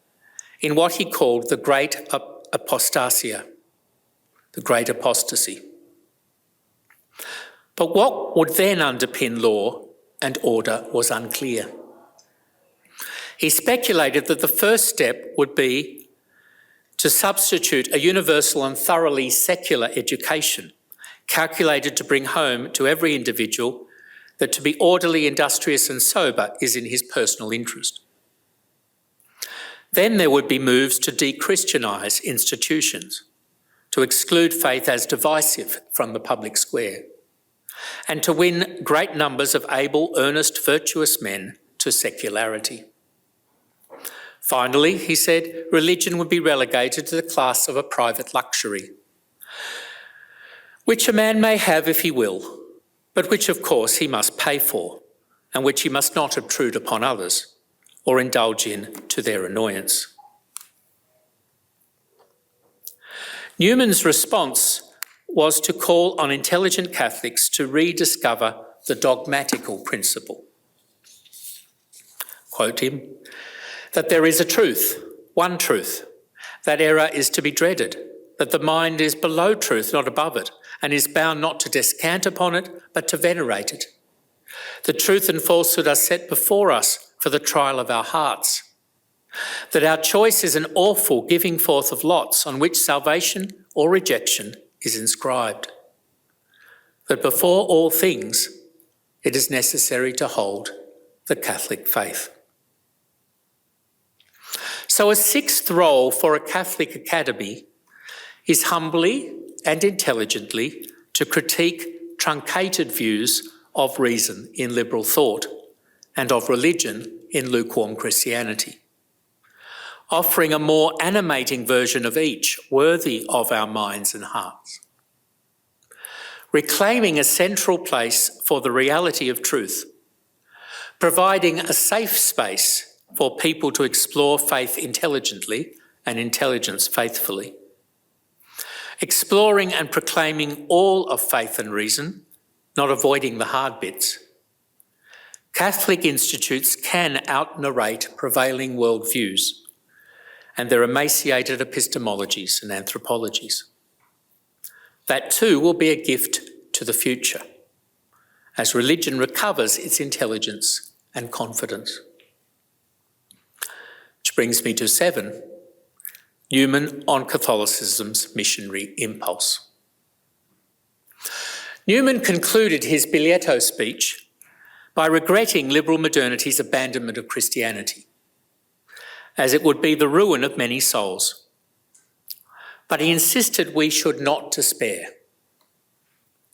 in what he called the great apostasia, the great apostasy. But what would then underpin law and order was unclear. He speculated that the first step would be to substitute a universal and thoroughly secular education, calculated to bring home to every individual that to be orderly, industrious and sober is in his personal interest. Then there would be moves to de-Christianise institutions, to exclude faith as divisive from the public square, and to win great numbers of able, earnest, virtuous men to secularity. Finally, he said, religion would be relegated to the class of a private luxury, which a man may have if he will, but which of course he must pay for, and which he must not obtrude upon others or indulge in to their annoyance. Newman's response was to call on intelligent Catholics to rediscover the dogmatical principle. Quote him, that there is a truth, one truth, that error is to be dreaded, that the mind is below truth, not above it, and is bound not to descant upon it, but to venerate it. The truth and falsehood are set before us for the trial of our hearts, that our choice is an awful giving forth of lots on which salvation or rejection is inscribed, that before all things it is necessary to hold the Catholic faith. So a sixth role for a Catholic academy is humbly and intelligently to critique truncated views of reason in liberal thought and of religion in lukewarm Christianity, offering a more animating version of each worthy of our minds and hearts, reclaiming a central place for the reality of truth, providing a safe space for people to explore faith intelligently and intelligence faithfully, exploring and proclaiming all of faith and reason, not avoiding the hard bits. Catholic institutes can out-narrate prevailing worldviews and their emaciated epistemologies and anthropologies. That too will be a gift to the future as religion recovers its intelligence and confidence. Which brings me to 7, Newman on Catholicism's missionary impulse. Newman concluded his Biglietto speech by regretting liberal modernity's abandonment of Christianity, as it would be the ruin of many souls. But he insisted we should not despair,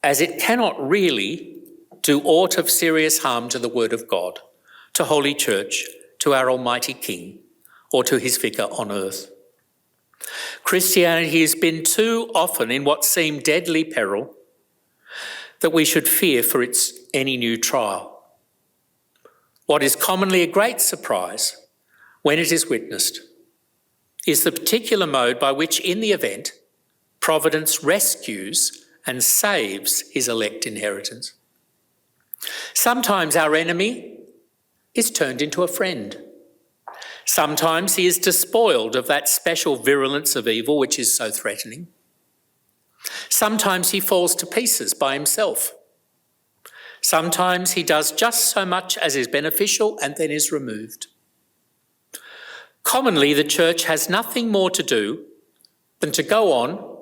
as it cannot really do aught of serious harm to the Word of God, to Holy Church, to our Almighty King, or to his vicar on earth. Christianity has been too often in what seemed deadly peril that we should fear for its any new trial. What is commonly a great surprise when it is witnessed is the particular mode by which, in the event, Providence rescues and saves his elect inheritance. Sometimes our enemy is turned into a friend. Sometimes he is despoiled of that special virulence of evil which is so threatening. Sometimes he falls to pieces by himself. Sometimes he does just so much as is beneficial and then is removed. Commonly, the Church has nothing more to do than to go on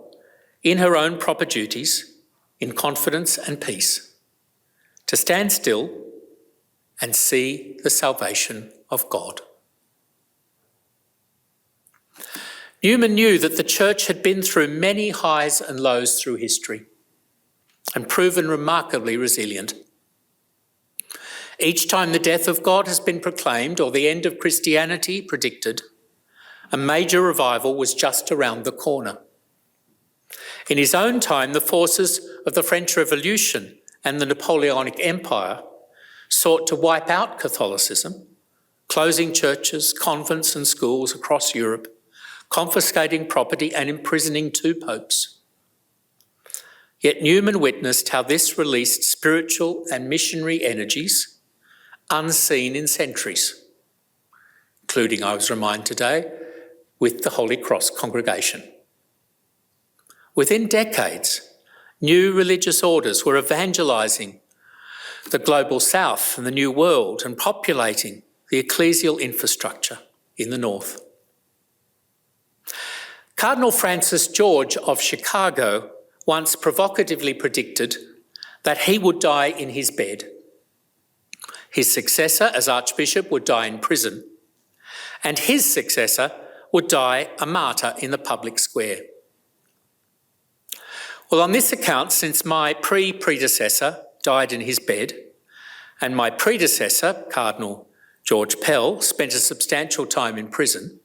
in her own proper duties, in confidence and peace, to stand still and see the salvation of God. Newman knew that the Church had been through many highs and lows through history and proven remarkably resilient. Each time the death of God has been proclaimed or the end of Christianity predicted, a major revival was just around the corner. In his own time, the forces of the French Revolution and the Napoleonic Empire sought to wipe out Catholicism, closing churches, convents and schools across Europe, confiscating property and imprisoning 2 popes. Yet Newman witnessed how this released spiritual and missionary energies unseen in centuries, including, I was reminded today, with the Holy Cross congregation. Within decades, new religious orders were evangelising the global south and the New World and populating the ecclesial infrastructure in the north. Cardinal Francis George of Chicago once provocatively predicted that he would die in his bed. His successor as Archbishop would die in prison, and his successor would die a martyr in the public square. Well, on this account, since my predecessor died in his bed, and my predecessor, Cardinal George Pell, spent a substantial time in prison,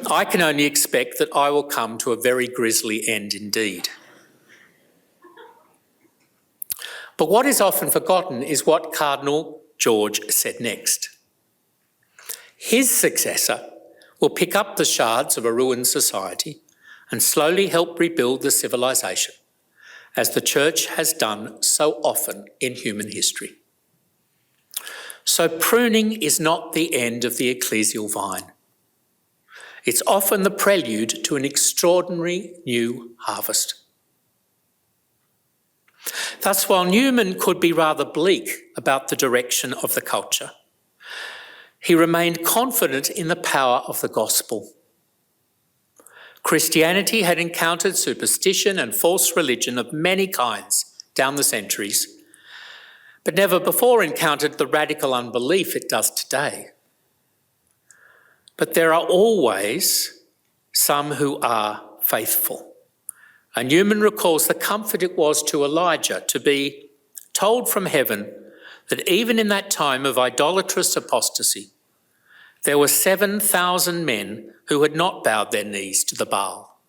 I can only expect that I will come to a very grisly end indeed. But what is often forgotten is what Cardinal George said next. His successor will pick up the shards of a ruined society and slowly help rebuild the civilization, as the Church has done so often in human history. So pruning is not the end of the ecclesial vine. It's often the prelude to an extraordinary new harvest. Thus, while Newman could be rather bleak about the direction of the culture, he remained confident in the power of the gospel. Christianity had encountered superstition and false religion of many kinds down the centuries, but never before encountered the radical unbelief it does today. But there are always some who are faithful. And Newman recalls the comfort it was to Elijah to be told from heaven that even in that time of idolatrous apostasy, there were 7,000 men who had not bowed their knees to the Baal.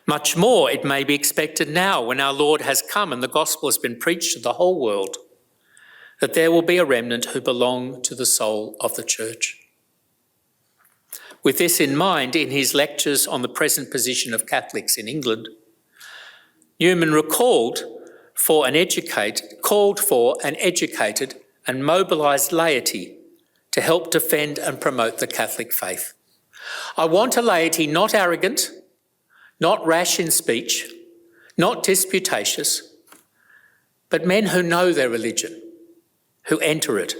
Much more it may be expected now when our Lord has come and the gospel has been preached to the whole world, that there will be a remnant who belong to the soul of the Church. With this in mind, in his lectures on the present position of Catholics in England, Newman called for an educated and mobilised laity to help defend and promote the Catholic faith. I want a laity not arrogant, not rash in speech, not disputatious, but men who know their religion, who enter it,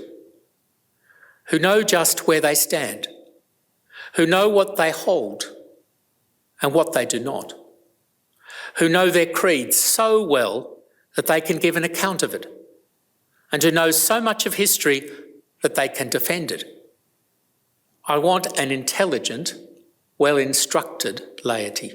who know just where they stand, who know what they hold and what they do not, who know their creed so well that they can give an account of it, and who know so much of history that they can defend it. I want an intelligent, well-instructed laity.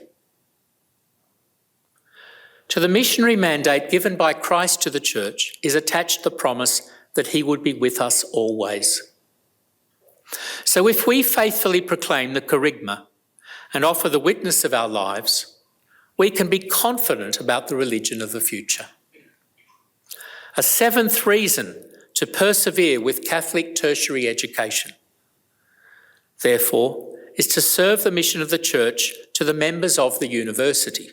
To the missionary mandate given by Christ to the Church is attached the promise that he would be with us always. So if we faithfully proclaim the kerygma and offer the witness of our lives, we can be confident about the religion of the future. A seventh reason to persevere with Catholic tertiary education, therefore, is to serve the mission of the Church to the members of the university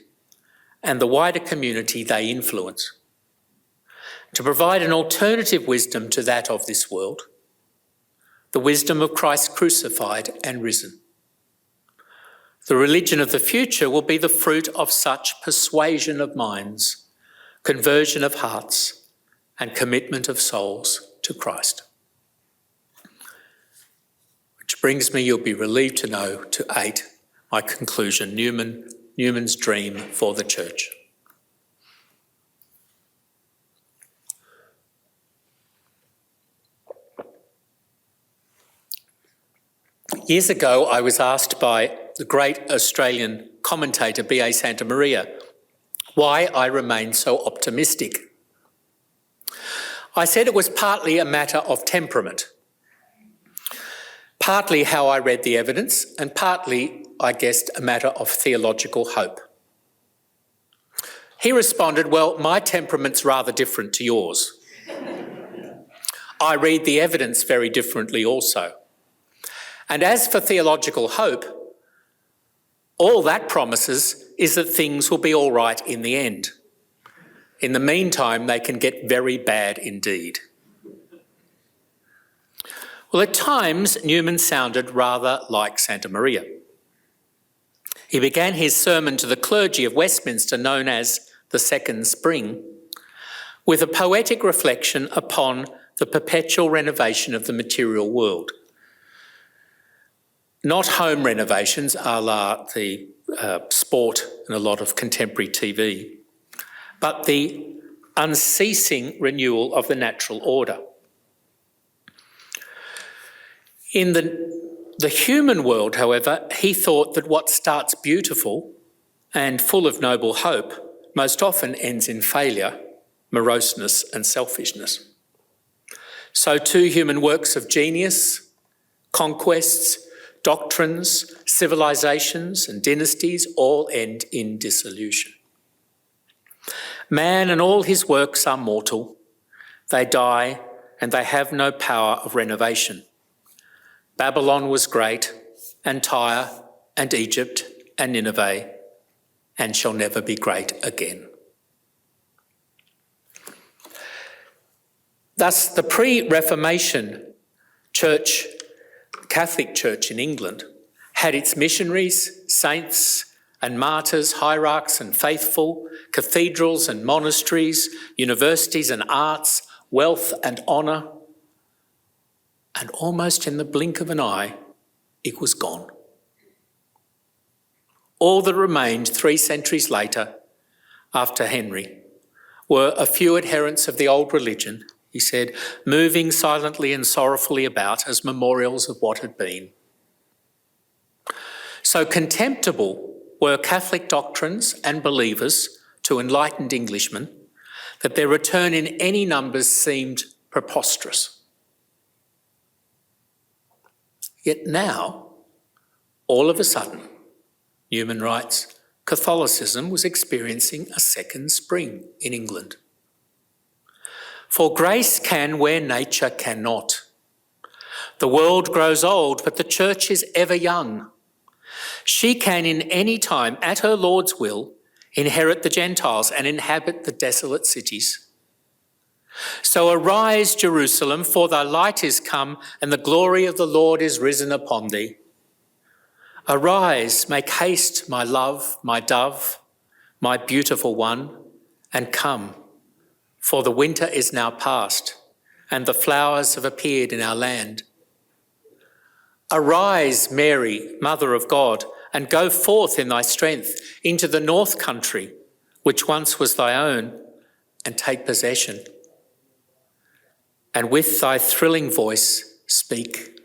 and the wider community they influence, to provide an alternative wisdom to that of this world, the wisdom of Christ crucified and risen. The religion of the future will be the fruit of such persuasion of minds, conversion of hearts, and commitment of souls to Christ. Which brings me, you'll be relieved to know, to 8, my conclusion, Newman's dream for the Church. Years ago, I was asked by the great Australian commentator B.A. Santa Maria why I remained so optimistic. I said it was partly a matter of temperament, partly how I read the evidence, and partly, I guessed, a matter of theological hope. He responded, well, my temperament's rather different to yours. I read the evidence very differently also. And as for theological hope, all that promises is that things will be all right in the end. In the meantime, they can get very bad indeed. Well, at times, Newman sounded rather like Santa Maria. He began his sermon to the clergy of Westminster, known as the Second Spring, with a poetic reflection upon the perpetual renovation of the material world. Not home renovations a la the sport and a lot of contemporary TV, but the unceasing renewal of the natural order. In the human world, however, he thought that what starts beautiful and full of noble hope most often ends in failure, moroseness and selfishness. So too human works of genius, conquests, doctrines, civilizations and dynasties all end in dissolution. Man and all his works are mortal. They die and they have no power of renovation. Babylon was great, and Tyre and Egypt and Nineveh, and shall never be great again. Thus, the pre-Reformation church, Catholic Church in England, had its missionaries, saints and martyrs, hierarchs and faithful, cathedrals and monasteries, universities and arts, wealth and honour, and almost in the blink of an eye, it was gone. All that remained 3 centuries later, after Henry, were a few adherents of the old religion, he said, moving silently and sorrowfully about as memorials of what had been. So contemptible were Catholic doctrines and believers to enlightened Englishmen that their return in any numbers seemed preposterous. Yet now, all of a sudden, Newman writes, Catholicism was experiencing a second spring in England. For grace can where nature cannot. The world grows old, but the church is ever young. She can in any time, at her Lord's will, inherit the Gentiles and inhabit the desolate cities. So arise, Jerusalem, for thy light is come, and the glory of the Lord is risen upon thee. Arise, make haste, my love, my dove, my beautiful one, and come, for the winter is now past, and the flowers have appeared in our land. Arise, Mary, Mother of God, and go forth in thy strength into the north country, which once was thy own, and take possession. And with thy thrilling voice, speak.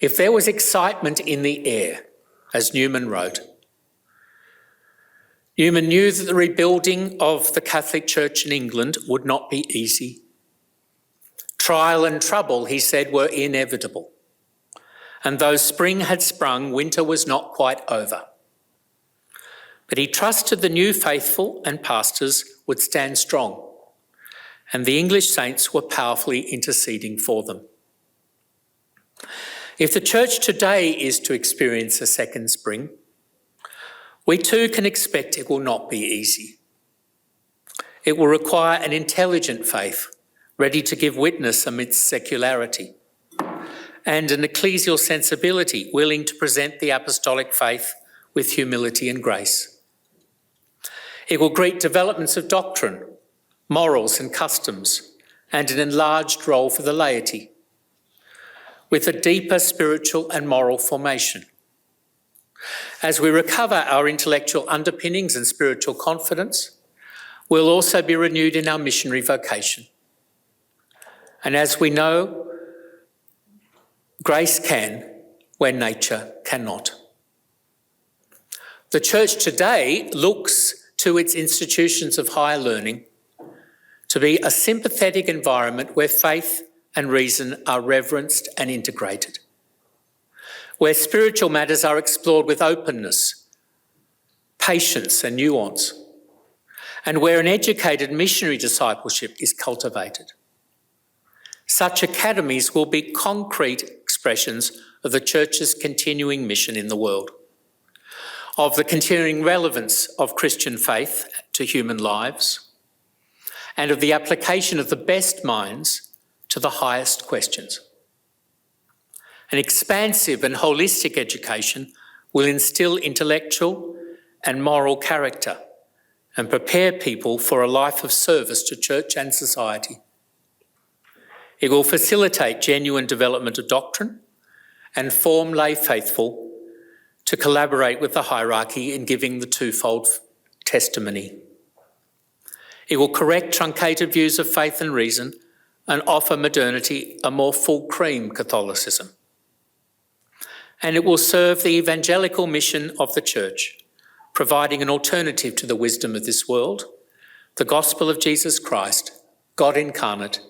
If there was excitement in the air, as Newman wrote, Newman knew that the rebuilding of the Catholic Church in England would not be easy. Trial and trouble, he said, were inevitable. And though spring had sprung, winter was not quite over. But he trusted the new faithful and pastors would stand strong, and the English saints were powerfully interceding for them. If the church today is to experience a second spring, we too can expect it will not be easy. It will require an intelligent faith, ready to give witness amidst secularity, and an ecclesial sensibility willing to present the apostolic faith with humility and grace. It will greet developments of doctrine, morals and customs, and an enlarged role for the laity, with a deeper spiritual and moral formation. As we recover our intellectual underpinnings and spiritual confidence, we'll also be renewed in our missionary vocation. And as we know, grace can where nature cannot. The church today looks to its institutions of higher learning to be a sympathetic environment where faith and reason are reverenced and integrated, where spiritual matters are explored with openness, patience and nuance, and where an educated missionary discipleship is cultivated. Such academies will be concrete expressions of the Church's continuing mission in the world, of the continuing relevance of Christian faith to human lives, and of the application of the best minds to the highest questions. An expansive and holistic education will instil intellectual and moral character and prepare people for a life of service to church and society. It will facilitate genuine development of doctrine and form lay faithful to collaborate with the hierarchy in giving the twofold testimony. It will correct truncated views of faith and reason and offer modernity a more full cream Catholicism. And it will serve the evangelical mission of the Church, providing an alternative to the wisdom of this world, the gospel of Jesus Christ, God incarnate,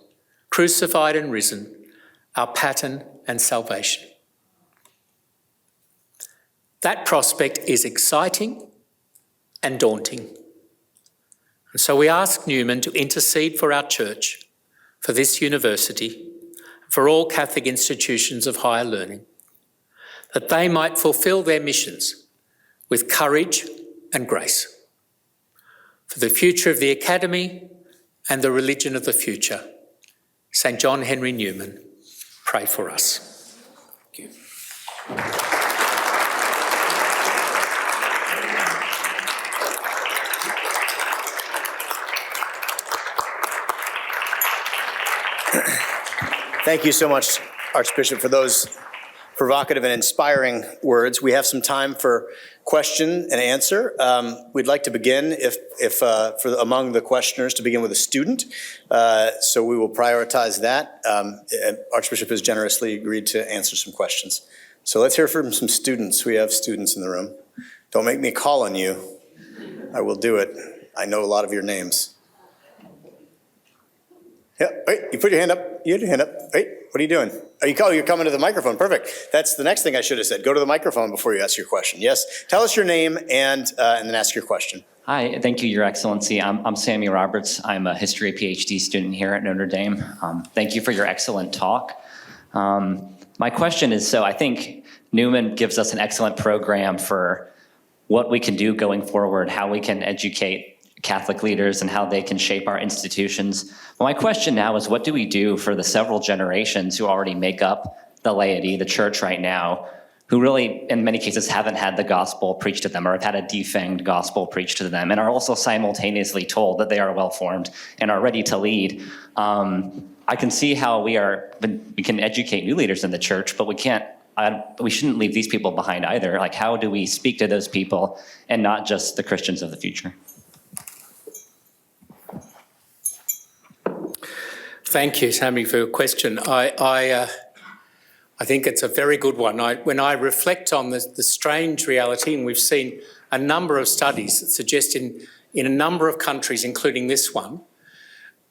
crucified and risen, our pattern and salvation. That prospect is exciting and daunting. And so we ask Newman to intercede for our Church, for this university, for all Catholic institutions of higher learning, that they might fulfil their missions with courage and grace. For the future of the Academy and the religion of the future, St. John Henry Newman, pray for us. Thank you. Thank you so much, Archbishop, for those provocative and inspiring words. We have some time for question and answer. We'd like to begin, among the questioners, to begin with a student. So we will prioritize that. Archbishop has generously agreed to answer some questions. So let's hear from some students. We have students in the room. Don't make me call on you. I will do it. I know a lot of your names. Yeah, wait, you put your hand up. You had your hand up. Wait, what are you doing? You're coming to the microphone. Perfect. That's the next thing I should have said. Go to the microphone before you ask your question. Yes, tell us your name and then ask your question. Hi, thank you, Your Excellency. I'm Sammy Roberts. I'm a history PhD student here at Notre Dame. Thank you for your excellent talk. My question is, so I think Newman gives us an excellent program for what we can do going forward, how we can educate Catholic leaders and how they can shape our institutions. But my question now is, what do we do for the several generations who already make up the laity, the church right now, who really, in many cases, haven't had the gospel preached to them or have had a defanged gospel preached to them and are also simultaneously told that they are well-formed and are ready to lead? I can see how we can educate new leaders in the church, but we shouldn't leave these people behind either. Like, how do we speak to those people and not just the Christians of the future? Thank you, Sammy, for your question. I think it's a very good one. When I reflect on the strange reality, and we've seen a number of studies that suggest in a number of countries, including this one,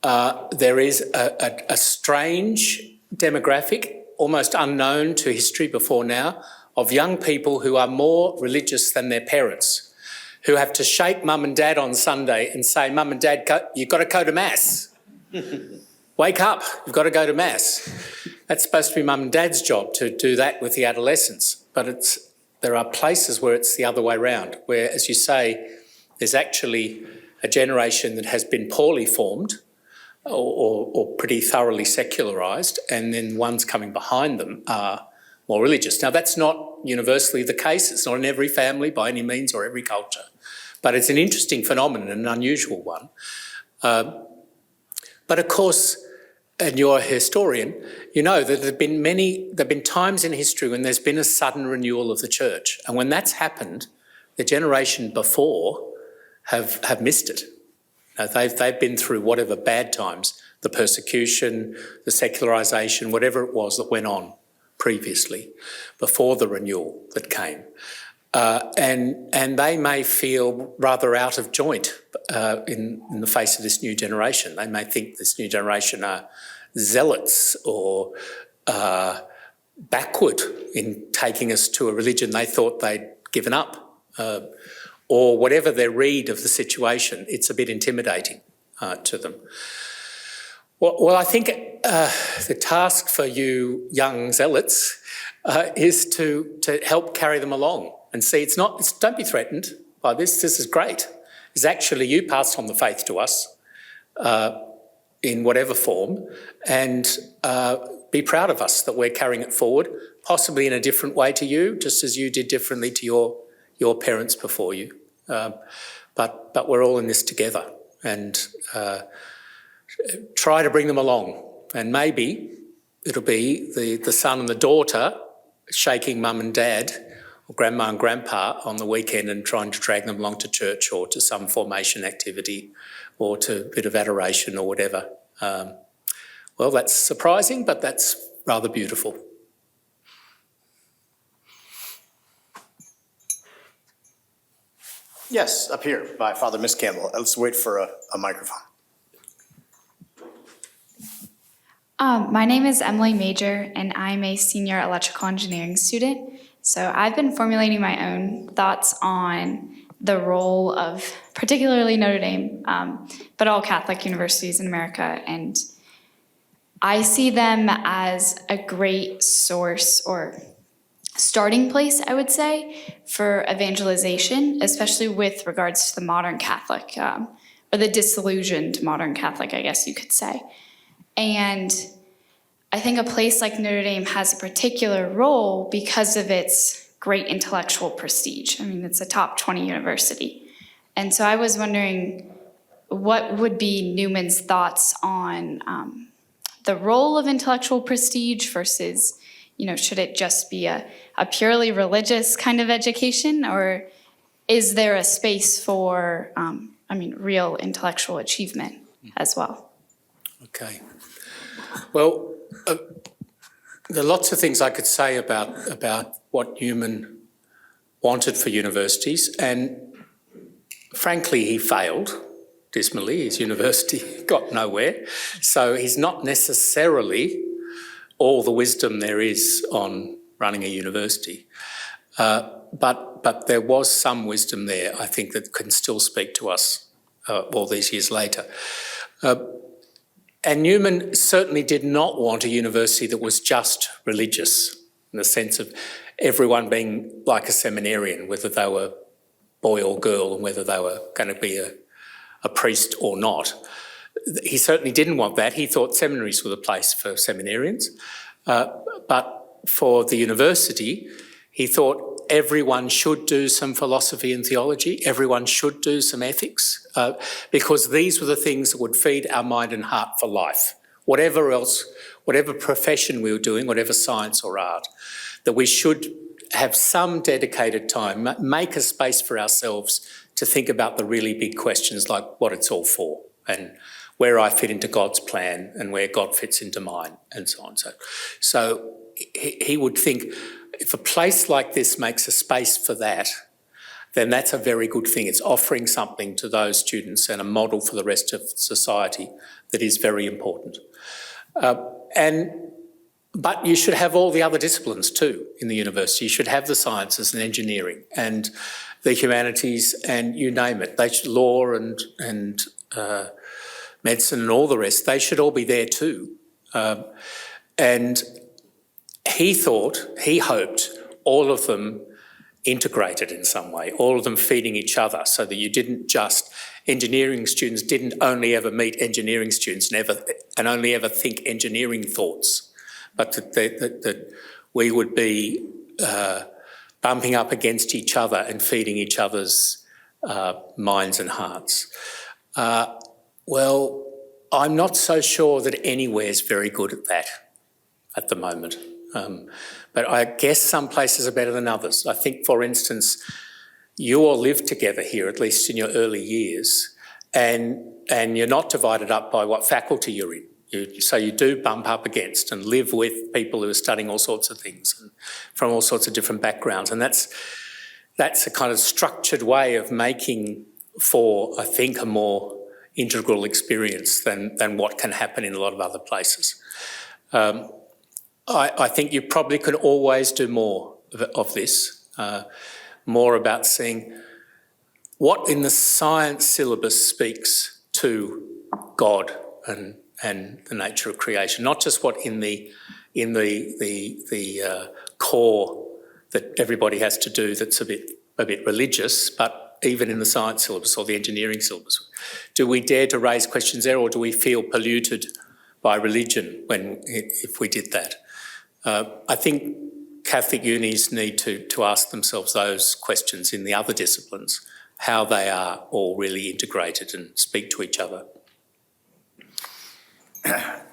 there is a strange demographic, almost unknown to history before now, of young people who are more religious than their parents, who have to shake mum and dad on Sunday and say, "Mum and dad, you've got to go to Mass." Wake up, you've got to go to Mass. That's supposed to be mum and dad's job to do that with the adolescents. But there are places where it's the other way around, where, as you say, there's actually a generation that has been poorly formed or pretty thoroughly secularised, and then ones coming behind them are more religious. Now, that's not universally the case. It's not in every family by any means or every culture. But it's an interesting phenomenon, an unusual one. But of course, and you're a historian, you know that there have been times in history when there's been a sudden renewal of the church. And when that's happened, the generation before have missed it. They've been through whatever bad times, the persecution, the secularisation, whatever it was that went on previously, before the renewal that came. And they may feel rather out of joint in the face of this new generation. They may think this new generation are zealots or backward in taking us to a religion they thought they'd given up, or whatever their read of the situation. It's a bit intimidating to them. Well, I think the task for you young zealots is to help carry them along and see don't be threatened by this. This is great. It's actually you passed on the faith to us in whatever form, and be proud of us that we're carrying it forward, possibly in a different way to you, just as you did differently to your parents before you. But we're all in this together, and try to bring them along. And maybe it'll be the son and the daughter shaking mum and dad or grandma and grandpa on the weekend and trying to drag them along to church or to some formation activity or to a bit of adoration or whatever. Well, that's surprising, but that's rather beautiful. Yes, up here by Father Miss Campbell. Let's wait for a microphone. My name is Emily Major, and I'm a senior electrical engineering student. So I've been formulating my own thoughts on the role of particularly Notre Dame, but all Catholic universities in America. And I see them as a great source or starting place, I would say, for evangelization, especially with regards to the modern Catholic, or the disillusioned modern Catholic, I guess you could say. And I think a place like Notre Dame has a particular role because of its great intellectual prestige. I mean, it's a top 20 university. And so I was wondering what would be Newman's thoughts on the role of intellectual prestige versus, should it just be a purely religious kind of education, or is there a space for, real intellectual achievement as well? Okay. Well, there are lots of things I could say about what Newman wanted for universities, and frankly, he failed dismally. His university got nowhere, so he's not necessarily all the wisdom there is on running a university. But there was some wisdom there, I think, that can still speak to us all these years later. And Newman certainly did not want a university that was just religious, in the sense of everyone being like a seminarian, whether they were boy or girl, and whether they were going to be a priest or not. He certainly didn't want that. He thought seminaries were the place for seminarians. But for the university, he thought everyone should do some philosophy and theology, everyone should do some ethics, because these were the things that would feed our mind and heart for life. Whatever else, whatever profession we were doing, whatever science or art, that we should have some dedicated time, make a space for ourselves to think about the really big questions like what it's all for and where I fit into God's plan and where God fits into mine and so on. So he would think, if a place like this makes a space for that, then that's a very good thing. It's offering something to those students and a model for the rest of society that is very important. But you should have all the other disciplines too in the university. You should have the sciences and engineering and the humanities and you name it. They should, law and medicine and all the rest, they should all be there too. And he hoped all of them integrated in some way, all of them feeding each other, so that you didn't just, engineering students didn't only ever meet engineering students and only ever think engineering thoughts, but that we would be bumping up against each other and feeding each other's minds and hearts. Well, I'm not so sure that anywhere is very good at that at the moment. But I guess some places are better than others. I think, for instance, you all live together here, at least in your early years, and you're not divided up by what faculty you're in. So you do bump up against and live with people who are studying all sorts of things and from all sorts of different backgrounds. And that's that's a kind of structured way of making for, I think, a more integral experience than what can happen in a lot of other places. I think you probably could always do more of this, more about seeing what in the science syllabus speaks to God and the nature of creation, not just what in the core that everybody has to do that's a bit religious, but even in the science syllabus or the engineering syllabus. Do we dare to raise questions there, or do we feel polluted by religion if we did that? I think Catholic unis need to ask themselves those questions in the other disciplines, how they are all really integrated and speak to each other.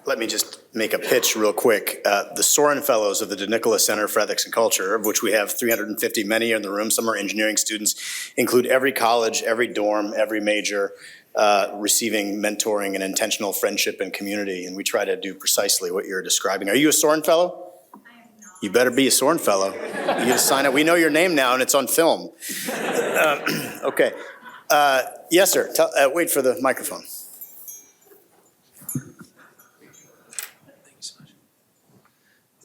Let me just make a pitch real quick. The Soren Fellows of the De Nicola Center for Ethics and Culture, of which we have 350, many in the room, some are engineering students, include every college, every dorm, every major, receiving mentoring and intentional friendship and community. And we try to do precisely what you're describing. Are you a Soren Fellow? I am not. You better be a Soren Fellow. You get to sign up. We know your name now and it's on film. Okay. Yes, sir. Wait for the microphone.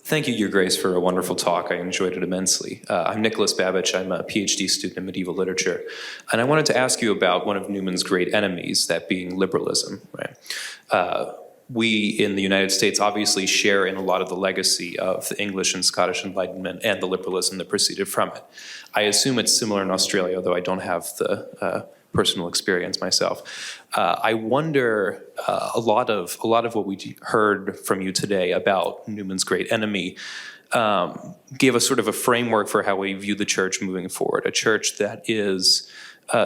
Thank you, Your Grace, for a wonderful talk. I enjoyed it immensely. I'm Nicholas Babbage. I'm a PhD student in medieval literature. And I wanted to ask you about one of Newman's great enemies, that being liberalism. Right? We in the United States obviously share in a lot of the legacy of the English and Scottish Enlightenment and the liberalism that proceeded from it. I assume it's similar in Australia, although I don't have the personal experience myself. I wonder a lot of what we heard from you today about Newman's great enemy gave us sort of a framework for how we view the church moving forward, a church that is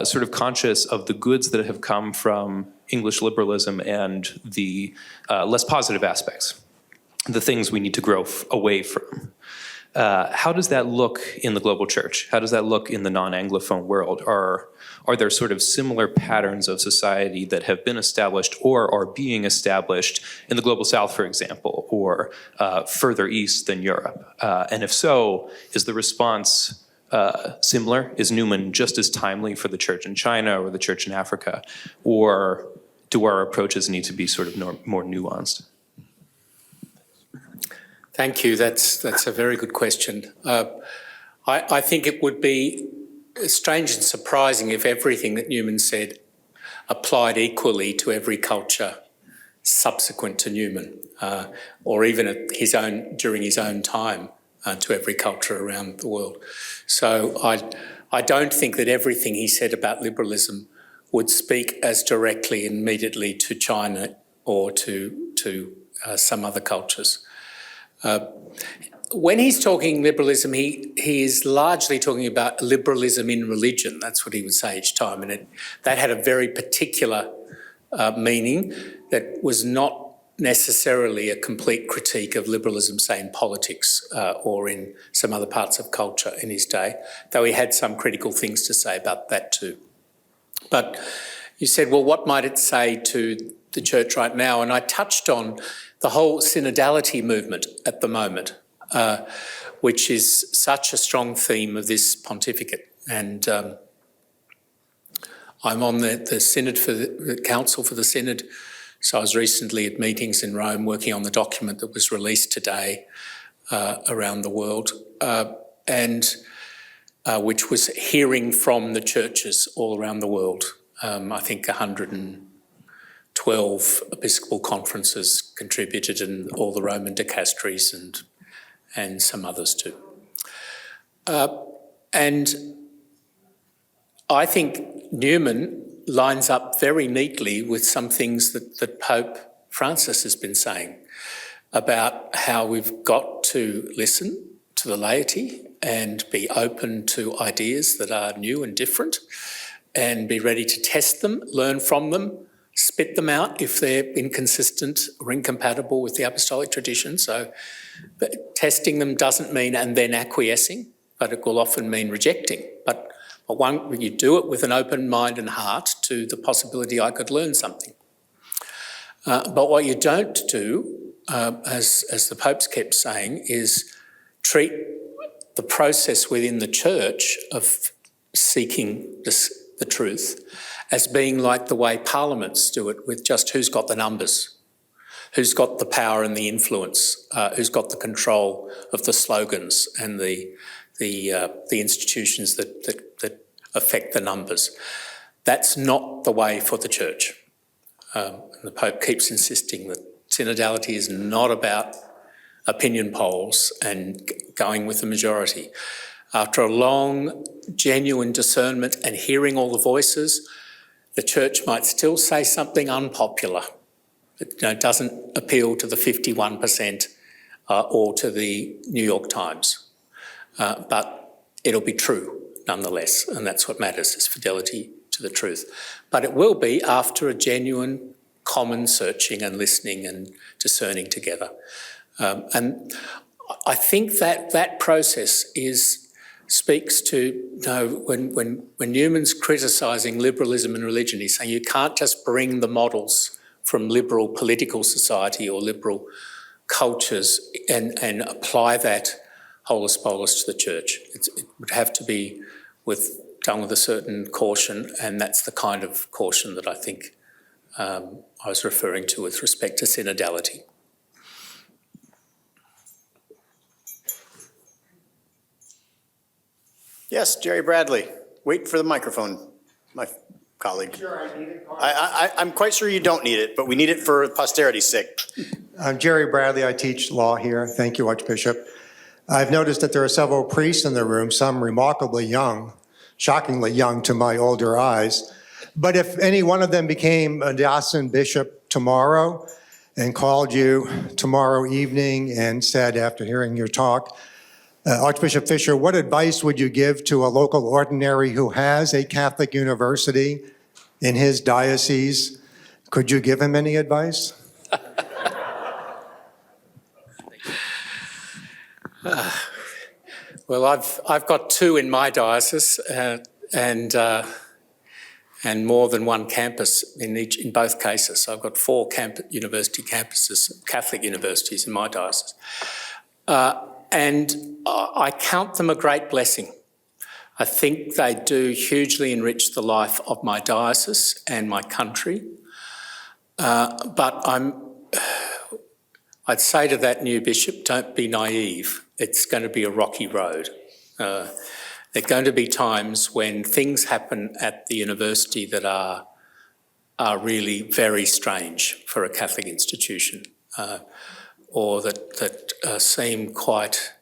sort of conscious of the goods that have come from English liberalism and the less positive aspects, the things we need to grow away from. How does that look in the global church? How does that look in the non-Anglophone world? Are there sort of similar patterns of society that have been established or are being established in the global south, for example, or further east than Europe? And if so, is the response similar? Is Newman just as timely for the church in China or the church in Africa? Or do our approaches need to be sort of more nuanced? Thank you. That's a very good question. I think it would be strange and surprising if everything that Newman said applied equally to every culture subsequent to Newman, or even during his own time to every culture around the world. So I don't think that everything he said about liberalism would speak as directly and immediately to China or to some other cultures. When he's talking liberalism, he is largely talking about liberalism in religion. That's what he would say each time. And that had a very particular meaning that was not necessarily a complete critique of liberalism, say, in politics or in some other parts of culture in his day, though he had some critical things to say about that too. But you said, well, what might it say to the church right now? And I touched on the whole synodality movement at the moment, which is such a strong theme of this pontificate. And I'm on the synod for the council for the synod. So I was recently at meetings in Rome working on the document that was released today around the world, and which was hearing from the churches all around the world. I think 112 episcopal conferences contributed, and all the Roman dicasteries and some others too. And I think Newman lines up very neatly with some things that Pope Francis has been saying about how we've got to listen to the laity and be open to ideas that are new and different, and be ready to test them, learn from them, spit them out if they're inconsistent or incompatible with the apostolic tradition. So testing them doesn't mean and then acquiescing, but it will often mean rejecting. But you do it with an open mind and heart to the possibility I could learn something. But what you don't do, as the Pope's kept saying, is treat the process within the church of seeking the truth as being like the way parliaments do it, with just who's got the numbers, who's got the power and the influence, who's got the control of the slogans and the institutions that affect the numbers. That's not the way for the Church. And the Pope keeps insisting that synodality is not about opinion polls and going with the majority. After a long, genuine discernment and hearing all the voices, the Church might still say something unpopular. It doesn't appeal to the 51% or to the New York Times. But it'll be true nonetheless, and that's what matters, is fidelity to the truth. But it will be after a genuine common searching and listening and discerning together. And I think that process speaks to, when Newman's criticising liberalism and religion, he's saying you can't just bring the models from liberal political society or liberal cultures and apply that holus bolus to the Church. It would have to be done with a certain caution, and that's the kind of caution that I think I was referring to with respect to synodality. Yes, Jerry Bradley. Wait for the microphone, my colleague. Sure, I need it. I'm quite sure you don't need it, but we need it for posterity's sake. I'm Jerry Bradley. I teach law here. Thank you, Archbishop. I've noticed that there are several priests in the room, some remarkably young, shockingly young to my older eyes. But if any one of them became a diocesan bishop tomorrow and called you tomorrow evening and said, after hearing your talk, Archbishop Fisher, what advice would you give to a local ordinary who has a Catholic university in his diocese? Could you give him any advice? Well, I've got two in my diocese, and more than one campus in both cases. I've got 4 university campuses, Catholic universities in my diocese. And I count them a great blessing. I think they do hugely enrich the life of my diocese and my country. But I'd say to that new bishop, don't be naive. It's going to be a rocky road. There are going to be times when things happen at the university that are really very strange for a Catholic institution. Or that seem quite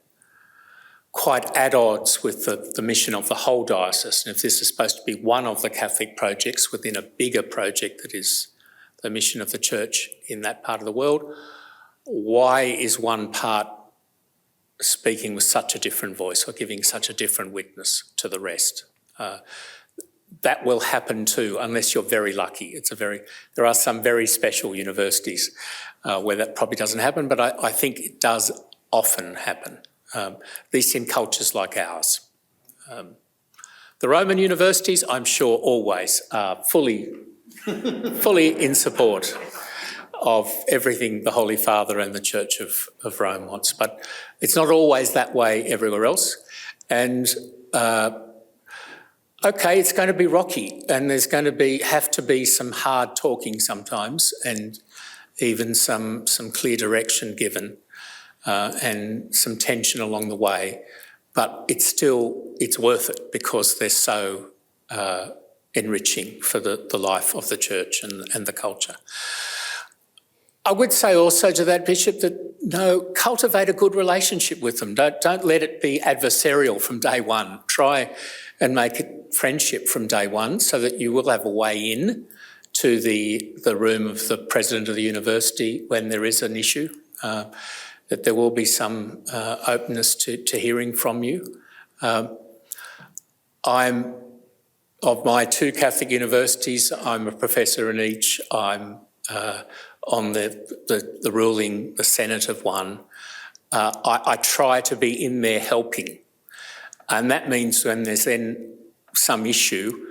at odds with the mission of the whole diocese. And if this is supposed to be one of the Catholic projects within a bigger project that is the mission of the Church in that part of the world, why is one part speaking with such a different voice or giving such a different witness to the rest? That will happen too, unless you're very lucky. There are some very special universities where that probably doesn't happen, but I think it does often happen, at least in cultures like ours. The Roman universities, I'm sure, always are fully in support of everything the Holy Father and the Church of Rome wants, but it's not always that way everywhere else. And okay, it's going to be rocky, and there's going to have to be some hard talking sometimes, and even some clear direction given, and some tension along the way. But it's worth it because they're so enriching for the life of the Church and the culture. I would say also to that bishop that cultivate a good relationship with them. Don't let it be adversarial from day one. Try and make it friendship from day one, so that you will have a way in to the room of the president of the university when there is an issue, that there will be some openness to hearing from you. Of my 2 Catholic universities, I'm a professor in each. I'm on the ruling, the Senate of one. I try to be in there helping. And that means when there's then some issue,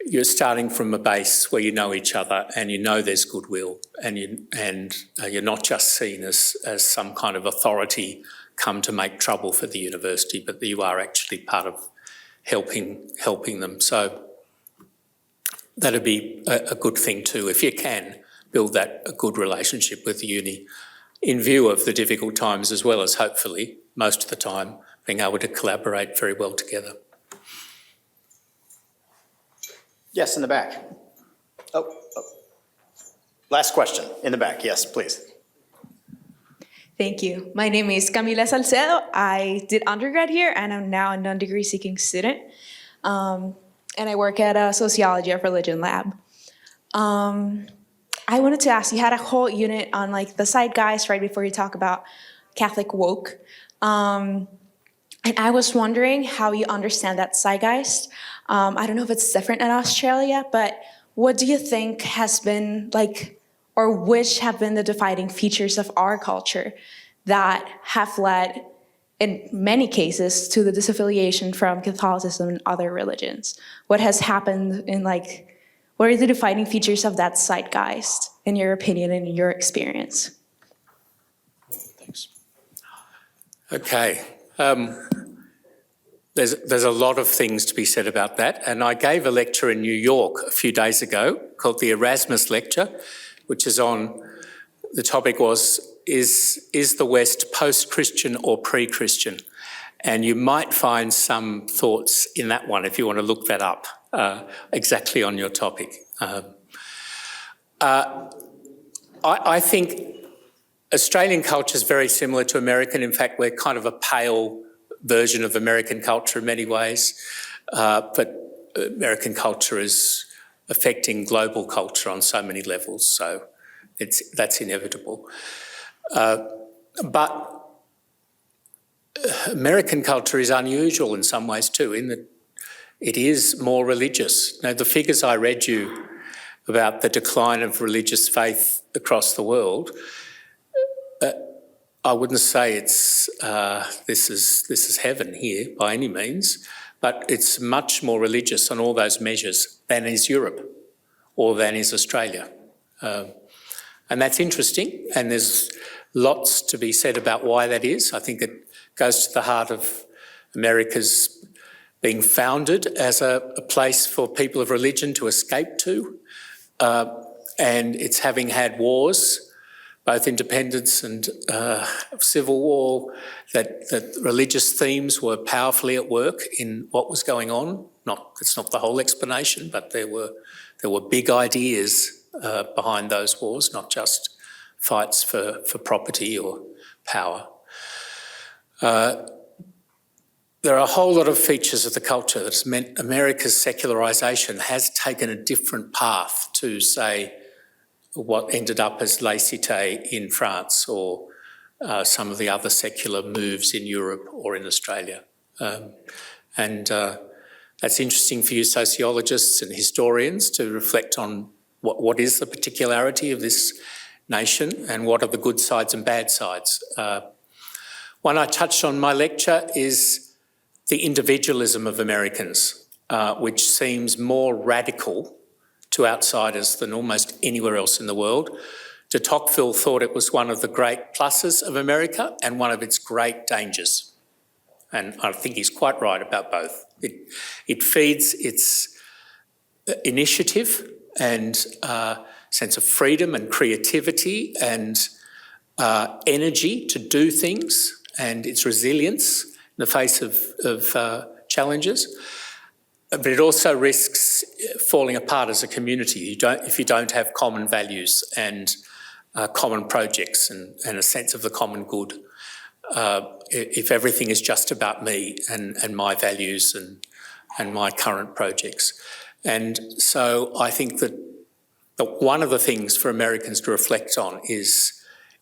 you're starting from a base where you know each other and you know there's goodwill, and you're not just seen as some kind of authority come to make trouble for the university, but that you are actually part of helping them. So that'd be a good thing too, if you can build a good relationship with the uni in view of the difficult times, as well as hopefully most of the time being able to collaborate very well together. Yes, in the back. Oh. Last question, in the back, yes, please. Thank you. My name is Camila Salcedo. I did undergrad here and I'm now a non-degree seeking student. And I work at a sociology of religion lab. I wanted to ask, you had a whole unit on like the zeitgeist right before you talk about Catholic woke. And I was wondering how you understand that zeitgeist. I don't know if it's different in Australia, but what do you think has been like, or which have been the defining features of our culture that have led, in many cases, to the disaffiliation from Catholicism and other religions? What has happened in like, what are the defining features of that zeitgeist, in your opinion and in your experience? Thanks. Okay. There's a lot of things to be said about that, and I gave a lecture in New York a few days ago called the Erasmus Lecture, which is on, the topic was, is the West post-Christian or pre-Christian? And you might find some thoughts in that one if you want to look that up exactly on your topic. I think Australian culture is very similar to American. In fact, we're kind of a pale version of American culture in many ways, but American culture is affecting global culture on so many levels, so that's inevitable. But American culture is unusual in some ways too, in that it is more religious. Now, the figures I read you about the decline of religious faith across the world, I wouldn't say it's this is heaven here by any means, but it's much more religious on all those measures than is Europe or than is Australia. And that's interesting, and there's lots to be said about why that is. I think it goes to the heart of America's being founded as a place for people of religion to escape to, and it's having had wars, both independence and civil war, that religious themes were powerfully at work in what was going on. It's not the whole explanation, but there were big ideas behind those wars, not just fights for property or power. There are a whole lot of features of the culture that has meant America's secularisation has taken a different path to, say, what ended up as laicite in France or some of the other secular moves in Europe or in Australia. And that's interesting for you sociologists and historians to reflect on what is the particularity of this nation and what are the good sides and bad sides. One I touched on in my lecture is the individualism of Americans, which seems more radical to outsiders than almost anywhere else in the world. De Tocqueville thought it was one of the great pluses of America and one of its great dangers. And I think he's quite right about both. It feeds its initiative and sense of freedom and creativity and energy to do things, and its resilience in the face of challenges. But it also risks falling apart as a community if you don't have common values and common projects and a sense of the common good. If everything is just about me and my values and my current projects. And so I think that one of the things for Americans to reflect on is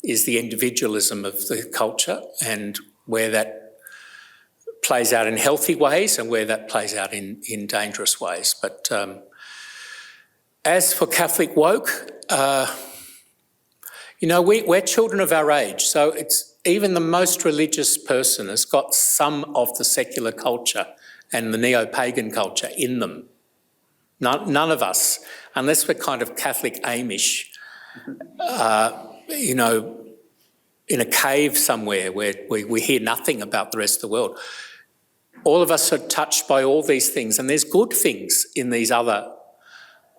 the individualism of the culture and where that plays out in healthy ways and where that plays out in dangerous ways. But as for Catholic woke, we're children of our age, so it's even the most religious person has got some of the secular culture and the neo-pagan culture in them. None of us, unless we're kind of Catholic Amish, in a cave somewhere where we hear nothing about the rest of the world. all of us are touched by all these things, and there's good things in these other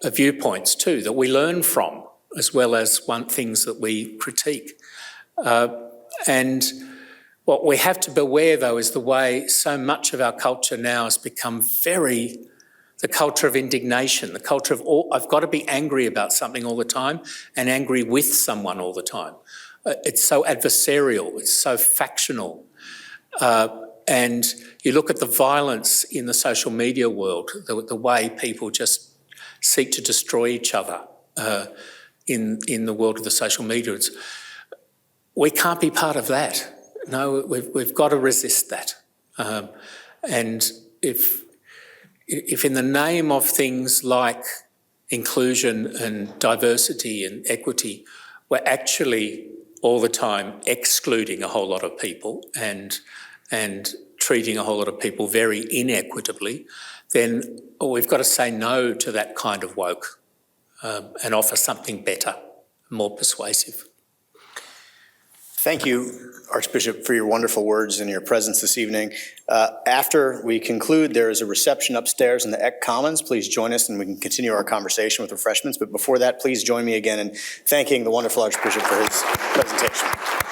viewpoints too that we learn from, as well as things that we critique. And what we have to beware, though, is the way so much of our culture now has become the culture of indignation, the culture of I've got to be angry about something all the time and angry with someone all the time. It's so adversarial, it's so factional. And you look at the violence in the social media world, the way people just seek to destroy each other in the world of the social media. We can't be part of that. No, we've got to resist that. And if in the name of things like inclusion and diversity and equity, we're actually all the time excluding a whole lot of people and treating a whole lot of people very inequitably, then we've got to say no to that kind of woke and offer something better, more persuasive. Thank you, Archbishop, for your wonderful words and your presence this evening. After we conclude, there is a reception upstairs in the Eck Commons. Please join us and we can continue our conversation with refreshments. But before that, please join me again in thanking the wonderful Archbishop for his presentation.